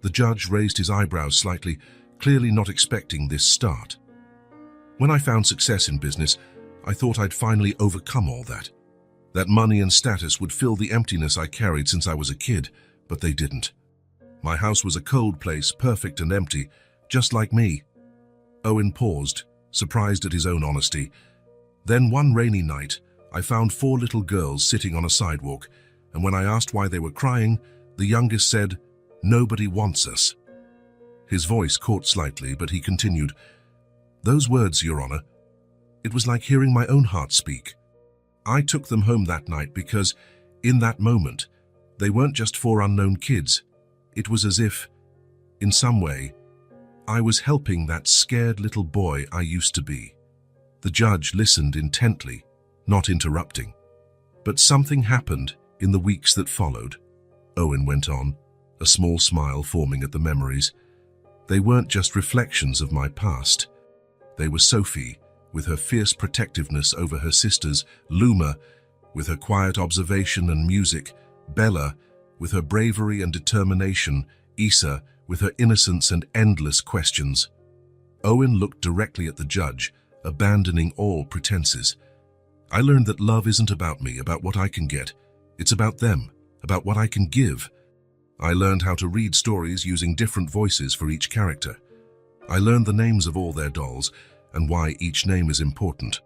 The judge raised his eyebrows slightly, clearly not expecting this start. "When I found success in business, I thought I'd finally overcome all that. That money and status would fill the emptiness I carried since I was a kid, but they didn't. My house was a cold place, perfect and empty, just like me. Owen paused, surprised at his own honesty. Then one rainy night, I found 4 little girls sitting on a sidewalk, and when I asked why they were crying, the youngest said, "Nobody wants us." His voice caught slightly, but he continued, "Those words, Your Honor, it was like hearing my own heart speak. I took them home that night because, in that moment, they weren't just 4 unknown kids. It was as if, in some way, I was helping that scared little boy I used to be." The judge listened intently, not interrupting. But something happened in the weeks that followed. Owen went on, a small smile forming at the memories. They weren't just reflections of my past. They were Sophie, with her fierce protectiveness over her sisters, Luma, with her quiet observation and music, Bella, with her bravery and determination, Issa, with her innocence and endless questions. Owen looked directly at the judge, abandoning all pretenses. I learned that love isn't about me, about what I can get. It's about them, about what I can give. I learned how to read stories using different voices for each character. I learned the names of all their dolls and why each name is important.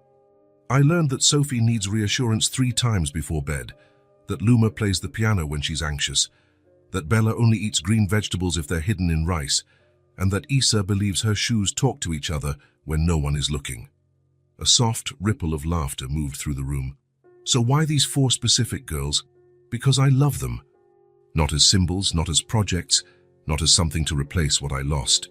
I learned that Sophie needs reassurance 3 times before bed, that Luma plays the piano when she's anxious, that Bella only eats green vegetables if they're hidden in rice, and that Issa believes her shoes talk to each other when no one is looking. A soft ripple of laughter moved through the room. So why these 4 specific girls? Because I love them. Not as symbols, not as projects, not as something to replace what I lost.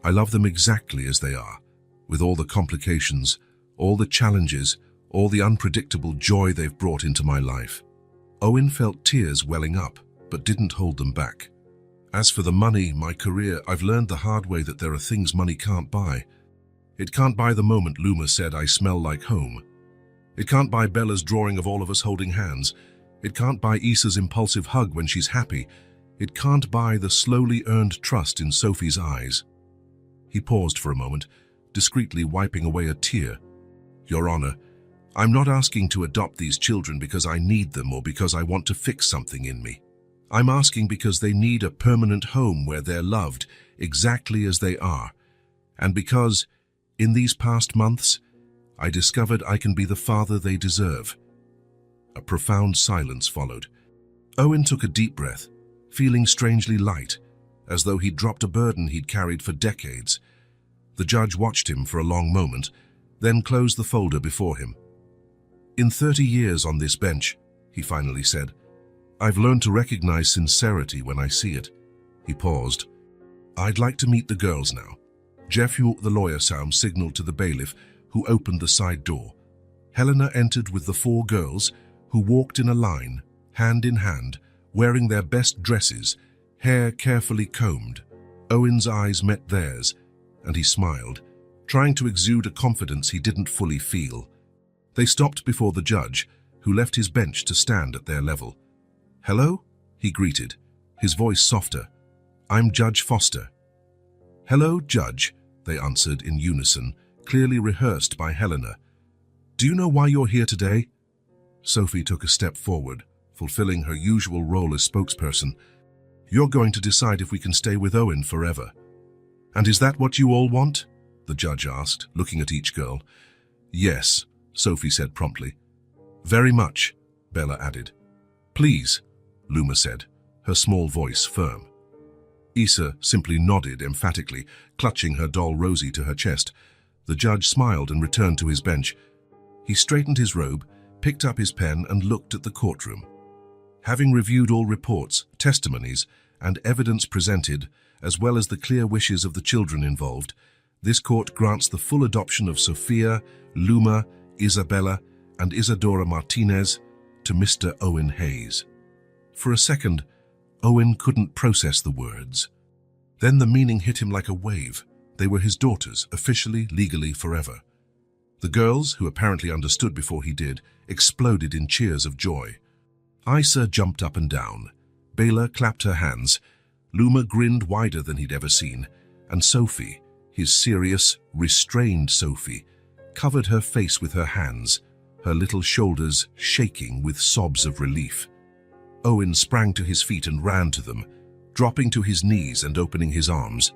I love them exactly as they are, with all the complications, all the challenges, all the unpredictable joy they've brought into my life. Owen felt tears welling up, but didn't hold them back. As for the money, my career, I've learned the hard way that there are things money can't buy. It can't buy the moment Luma said I smell like home. It can't buy Bella's drawing of all of us holding hands. It can't buy Issa's impulsive hug when she's happy. It can't buy the slowly earned trust in Sophie's eyes. He paused for a moment, discreetly wiping away a tear. Your Honor, I'm not asking to adopt these children because I need them or because I want to fix something in me. I'm asking because they need a permanent home where they're loved exactly as they are, and because, in these past months, I discovered I can be the father they deserve. A profound silence followed. Owen took a deep breath, feeling strangely light, as though he'd dropped a burden he'd carried for decades. The judge watched him for a long moment, then closed the folder before him. In 30 years on this bench, he finally said, I've learned to recognize sincerity when I see it. He paused. I'd like to meet the girls now. Jeffrey, the lawyer, signaled to the bailiff, who opened the side door. Helena entered with the 4 girls, who walked in a line, hand in hand, wearing their best dresses, hair carefully combed. Owen's eyes met theirs, and he smiled, trying to exude a confidence he didn't fully feel. They stopped before the judge, who left his bench to stand at their level. Hello? He greeted, his voice softer. I'm Judge Foster. Hello, Judge, they answered in unison, clearly rehearsed by Helena. Do you know why you're here today? Sophie took a step forward, fulfilling her usual role as spokesperson. You're going to decide if we can stay with Owen forever. And is that what you all want? The judge asked, looking at each girl. Yes, Sophie said promptly. Very much, Bella added. Please, Luma said, her small voice firm. Issa simply nodded emphatically, clutching her doll Rosie to her chest. The judge smiled and returned to his bench. He straightened his robe, picked up his pen and looked at the courtroom. Having reviewed all reports, testimonies, and evidence presented, as well as the clear wishes of the children involved, this court grants the full adoption of Sophia, Luma, Isabella, and Isadora Martinez to Mr. Owen Hayes. For a second, Owen couldn't process the words. Then the meaning hit him like a wave. They were his daughters, officially, legally, forever. The girls, who apparently understood before he did, exploded in cheers of joy. Issa jumped up and down. Bela clapped her hands. Luma grinned wider than he'd ever seen. And Sophie, his serious, restrained Sophie, covered her face with her hands, her little shoulders shaking with sobs of relief. Owen sprang to his feet and ran to them, dropping to his knees and opening his arms.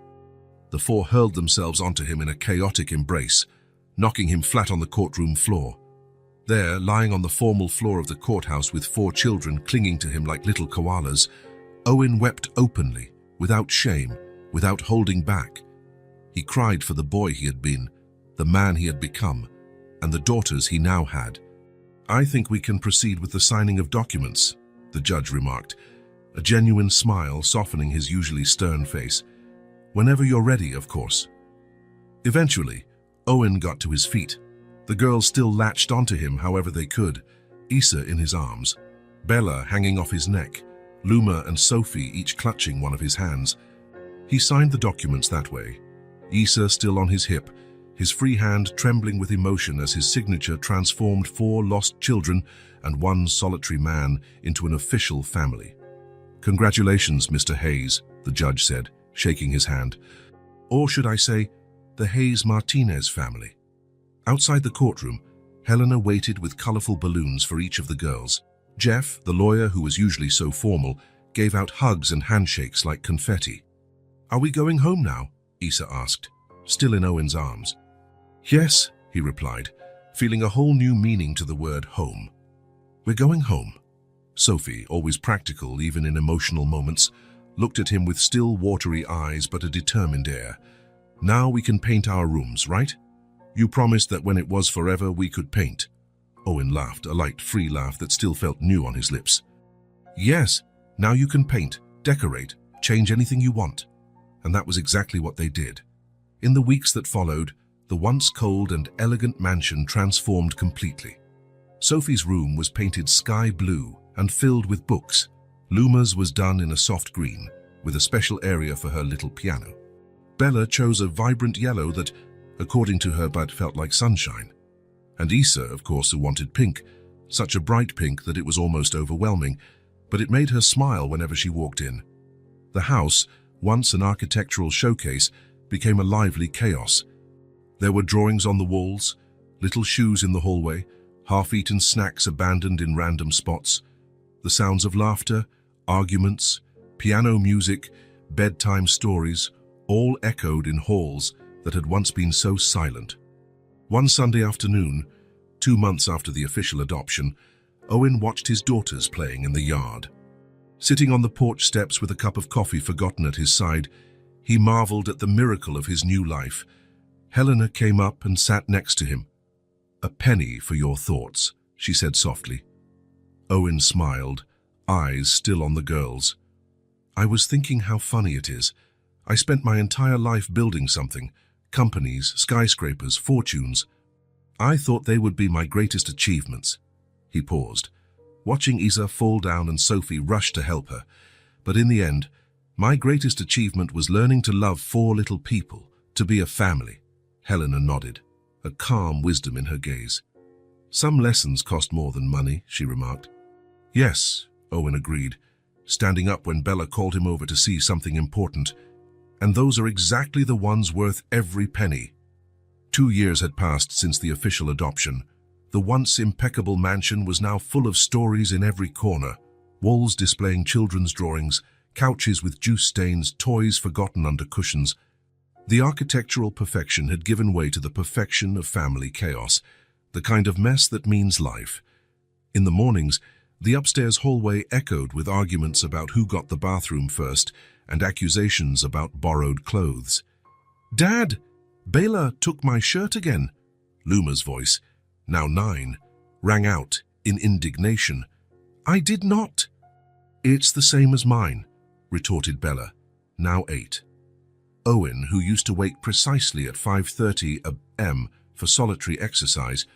The four hurled themselves onto him in a chaotic embrace, knocking him flat on the courtroom floor. There, lying on the formal floor of the courthouse with four children clinging to him like little koalas, Owen wept openly, without shame, without holding back. He cried for the boy he had been, the man he had become, and the daughters he now had. "I think we can proceed with the signing of documents," the judge remarked, a genuine smile softening his usually stern face. "Whenever you're ready, of course." Eventually, Owen got to his feet. The girls still latched onto him however they could, Issa in his arms, Bella hanging off his neck, Luma and Sophie each clutching one of his hands. He signed the documents that way, Issa still on his hip, his free hand trembling with emotion as his signature transformed four lost children and one solitary man into an official family. "Congratulations, Mr. Hayes," the judge said, shaking his hand. "Or should I say, the Hayes-Martinez family." Outside the courtroom, Helena waited with colorful balloons for each of the girls. Jeff, the lawyer who was usually so formal, gave out hugs and handshakes like confetti. "Are we going home now?" Issa asked, still in Owen's arms. "Yes," he replied, feeling a whole new meaning to the word home. "We're going home." Sophie, always practical even in emotional moments, looked at him with still watery eyes but a determined air. "Now we can paint our rooms, right? You promised that when it was forever we could paint." Owen laughed, a light, free laugh that still felt new on his lips. "Yes, now you can paint, decorate, change anything you want." And that was exactly what they did. In the weeks that followed, the once cold and elegant mansion transformed completely. Sophie's room was painted sky blue and filled with books. Luma's was done in a soft green, with a special area for her little piano. Bella chose a vibrant yellow that, according to her, but felt like sunshine. And Issa, of course, who wanted pink, such a bright pink that it was almost overwhelming, but it made her smile whenever she walked in. The house, once an architectural showcase, became a lively chaos. There were drawings on the walls, little shoes in the hallway, half-eaten snacks abandoned in random spots. The sounds of laughter, arguments, piano music, bedtime stories, all echoed in halls that had once been so silent. One Sunday afternoon, 2 months after the official adoption, Owen watched his daughters playing in the yard. Sitting on the porch steps with a cup of coffee forgotten at his side, he marveled at the miracle of his new life. Helena came up and sat next to him. "A penny for your thoughts," she said softly. Owen smiled, eyes still on the girls. "I was thinking how funny it is. I spent my entire life building something, companies, skyscrapers, fortunes. I thought they would be my greatest achievements." He paused, watching Isa fall down and Sophie rush to help her. "But in the end, my greatest achievement was learning to love 4 little people, to be a family." Helena nodded, a calm wisdom in her gaze. "Some lessons cost more than money," she remarked. "Yes," Owen agreed, standing up when Bella called him over to see something important. "And those are exactly the ones worth every penny." 2 years had passed since the official adoption. The once impeccable mansion was now full of stories in every corner, walls displaying children's drawings, couches with juice stains, toys forgotten under cushions. The architectural perfection had given way to the perfection of family chaos, the kind of mess that means life. In the mornings, the upstairs hallway echoed with arguments about who got the bathroom first and accusations about borrowed clothes. "Dad, Bela took my shirt again." Luma's voice, now 9, rang out in indignation. "I did not." "It's the same as mine," retorted Bella, now 8. Owen, who used to wake precisely at 5:30 a.m. for solitary exercise,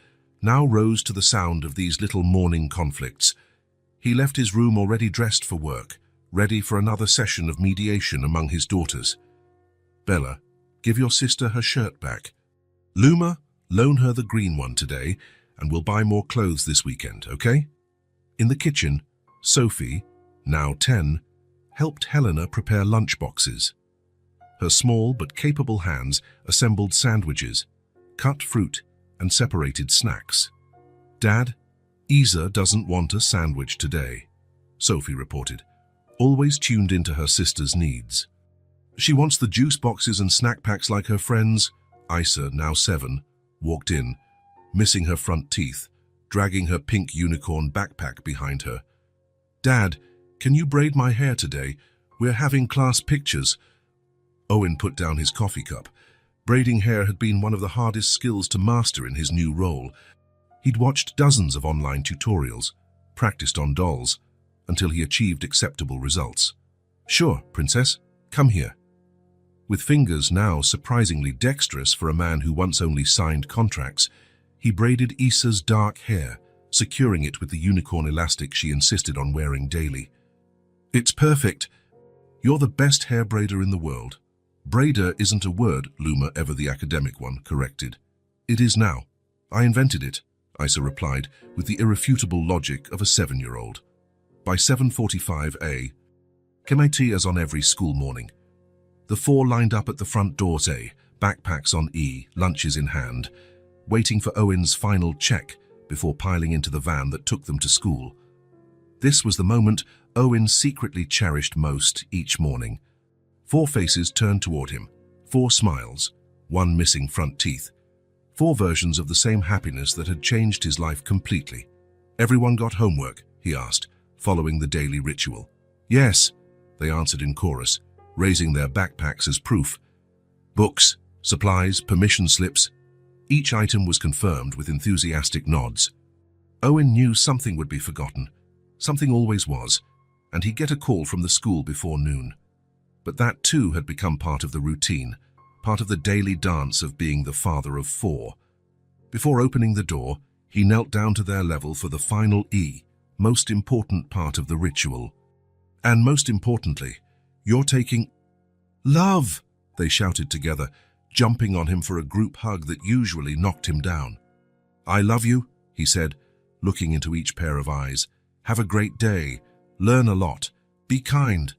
now rose to the sound of these little morning conflicts. He left his room already dressed for work, ready for another session of mediation among his daughters. "Bella, give your sister her shirt back. Luma, loan her the green one today, and we'll buy more clothes this weekend, okay?" In the kitchen, Sophie, now 10, helped Helena prepare lunch boxes. Her small but capable hands assembled sandwiches, cut fruit, and separated snacks. "Dad, Isa doesn't want a sandwich today," Sophie reported. always tuned into her sister's needs. She wants the juice boxes and snack packs like her friends. Isa, now 7, walked in, missing her front teeth, dragging her pink unicorn backpack behind her. "Dad, can you braid my hair today? We're having class pictures." Owen put down his coffee cup. Braiding hair had been one of the hardest skills to master in his new role. He'd watched dozens of online tutorials, practiced on dolls, until he achieved acceptable results. "Sure, princess, come here." With fingers now surprisingly dexterous for a man who once only signed contracts, he braided Isa's dark hair, securing it with the unicorn elastic she insisted on wearing daily. "It's perfect. You're the best hair braider in the world." "Braider isn't a word," Luma, ever the academic one, corrected. "It is now. I invented it," Isa replied with the irrefutable logic of a 7-year-old. By 7:45 a.m., MIT as on every school morning. The 4 lined up at the front doors, backpacks on E, lunches in hand, waiting for Owen's final check before piling into the van that took them to school. This was the moment Owen secretly cherished most each morning. 4 faces turned toward him, 4 smiles, 1 missing front teeth, 4 versions of the same happiness that had changed his life completely. "Everyone got homework?" he asked, following the daily ritual. "Yes," they answered in chorus, raising their backpacks as proof. Books, supplies, permission slips. Each item was confirmed with enthusiastic nods. Owen knew something would be forgotten. Something always was, and he'd get a call from the school before noon. But that too had become part of the routine, part of the daily dance of being the father of 4. Before opening the door, he knelt down to their level for the final E, most important part of the ritual. "And most importantly, you're taking—" "Love!" they shouted together, jumping on him for a group hug that usually knocked him down. "I love you," he said, looking into each pair of eyes. "Have a great day. Learn a lot. Be kind."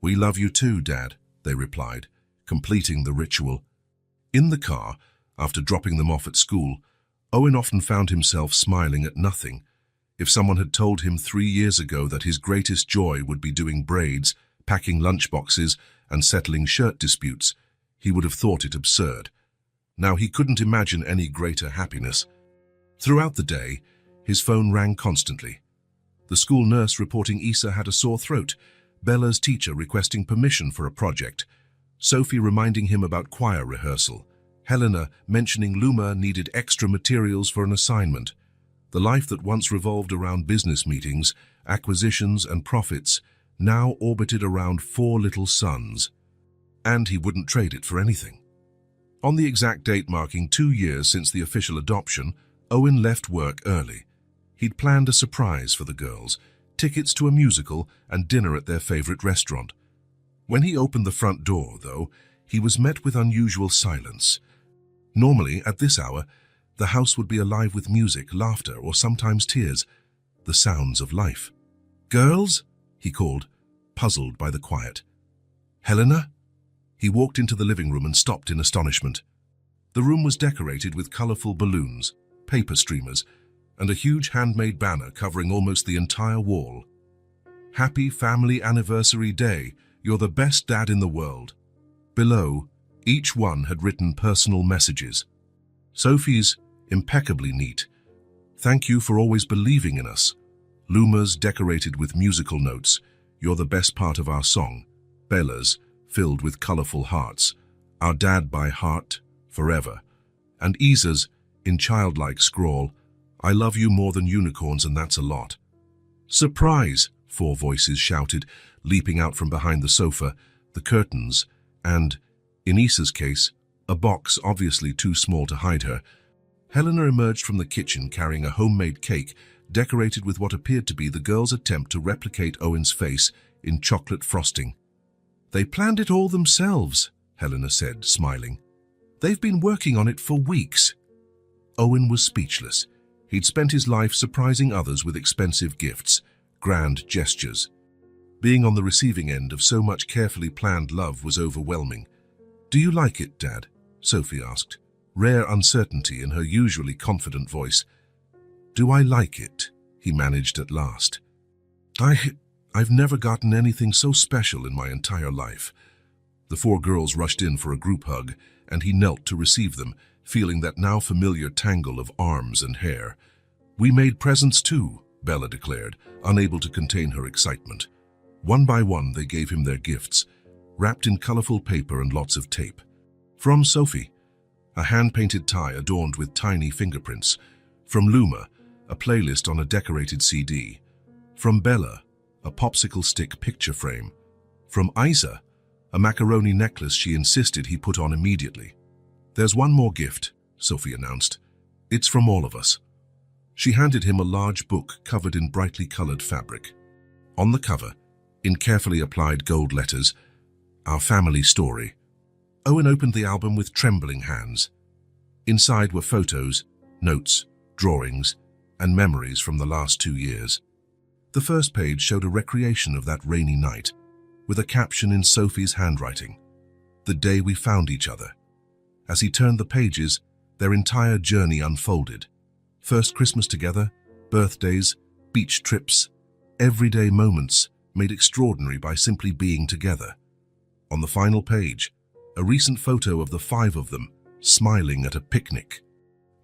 "We love you too, Dad," they replied, completing the ritual. In the car, after dropping them off at school, Owen often found himself smiling at nothing. If someone had told him 3 years ago that his greatest joy would be doing braids, packing lunchboxes, and settling shirt disputes, he would have thought it absurd. Now he couldn't imagine any greater happiness. Throughout the day, his phone rang constantly. The school nurse reporting Isa had a sore throat, Bella's teacher requesting permission for a project, Sophie reminding him about choir rehearsal, Helena mentioning Luma needed extra materials for an assignment. The life that once revolved around business meetings, acquisitions, and profits now orbited around 4 little sons. And he wouldn't trade it for anything. On the exact date marking 2 years since the official adoption, Owen left work early. He'd planned a surprise for the girls, tickets to a musical and dinner at their favorite restaurant. When he opened the front door, though, he was met with unusual silence. Normally, at this hour, the house would be alive with music, laughter, or sometimes tears, the sounds of life. "Girls?" he called, puzzled by the quiet. "Helena?" He walked into the living room and stopped in astonishment. The room was decorated with colorful balloons, paper streamers, and a huge handmade banner covering almost the entire wall. "Happy Family Anniversary Day, you're the best dad in the world." Below, each one had written personal messages. Sophie's, impeccably neat. "Thank you for always believing in us." Luma's, decorated with musical notes. "You're the best part of our song." Bella's, filled with colorful hearts. "Our dad by heart, forever." And Isa's, in childlike scrawl, "I love you more than unicorns, and that's a lot." "Surprise!" 4 voices shouted, leaping out from behind the sofa, the curtains, and, in Isa's case, a box obviously too small to hide her. Helena emerged from the kitchen carrying a homemade cake decorated with what appeared to be the girls' attempt to replicate Owen's face in chocolate frosting. "They planned it all themselves," Helena said, smiling. "They've been working on it for weeks." Owen was speechless. He'd spent his life surprising others with expensive gifts, grand gestures. Being on the receiving end of so much carefully planned love was overwhelming. "Do you like it, Dad?" Sophie asked, rare uncertainty in her usually confident voice. "Do I like it?" he managed at last. I've never gotten anything so special in my entire life." The four girls rushed in for a group hug, and he knelt to receive them, feeling that now familiar tangle of arms and hair. "We made presents too," Bella declared, unable to contain her excitement. One by one, they gave him their gifts, wrapped in colorful paper and lots of tape. From Sophie, a hand-painted tie adorned with tiny fingerprints. From Luma, a playlist on a decorated CD. From Bella, a popsicle stick picture frame. From Isa, a macaroni necklace she insisted he put on immediately. "There's one more gift," Sophie announced. "It's from all of us." She handed him a large book covered in brightly colored fabric. On the cover, in carefully applied gold letters, "Our Family Story." Owen opened the album with trembling hands. Inside were photos, notes, drawings, and memories from the last 2 years. The first page showed a recreation of that rainy night, with a caption in Sophie's handwriting, "The day we found each other." As he turned the pages, their entire journey unfolded. First Christmas together, birthdays, beach trips, everyday moments made extraordinary by simply being together. On the final page, a recent photo of the 5 of them, smiling at a picnic.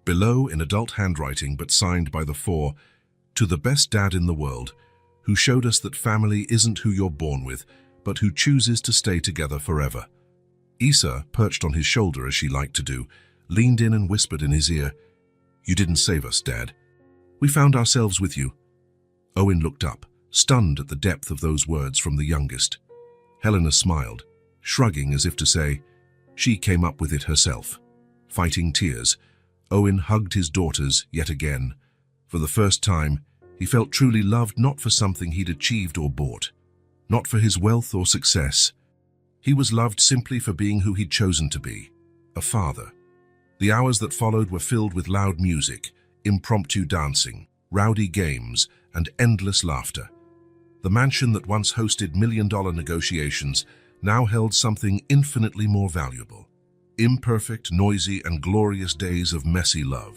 Below, in adult handwriting but signed by the 4, "To the best dad in the world, who showed us that family isn't who you're born with, but who chooses to stay together forever." Isa, perched on his shoulder as she liked to do, leaned in and whispered in his ear, "You didn't save us, Dad. We found ourselves with you." Owen looked up, stunned at the depth of those words from the youngest. Helena smiled, shrugging as if to say, she came up with it herself. Fighting tears, Owen hugged his daughters yet again. For the first time, he felt truly loved, not for something he'd achieved or bought, not for his wealth or success. He was loved simply for being who he'd chosen to be, a father. The hours that followed were filled with loud music, impromptu dancing, rowdy games, and endless laughter. The mansion that once hosted million-dollar negotiations now held something infinitely more valuable: imperfect, noisy, and glorious days of messy love.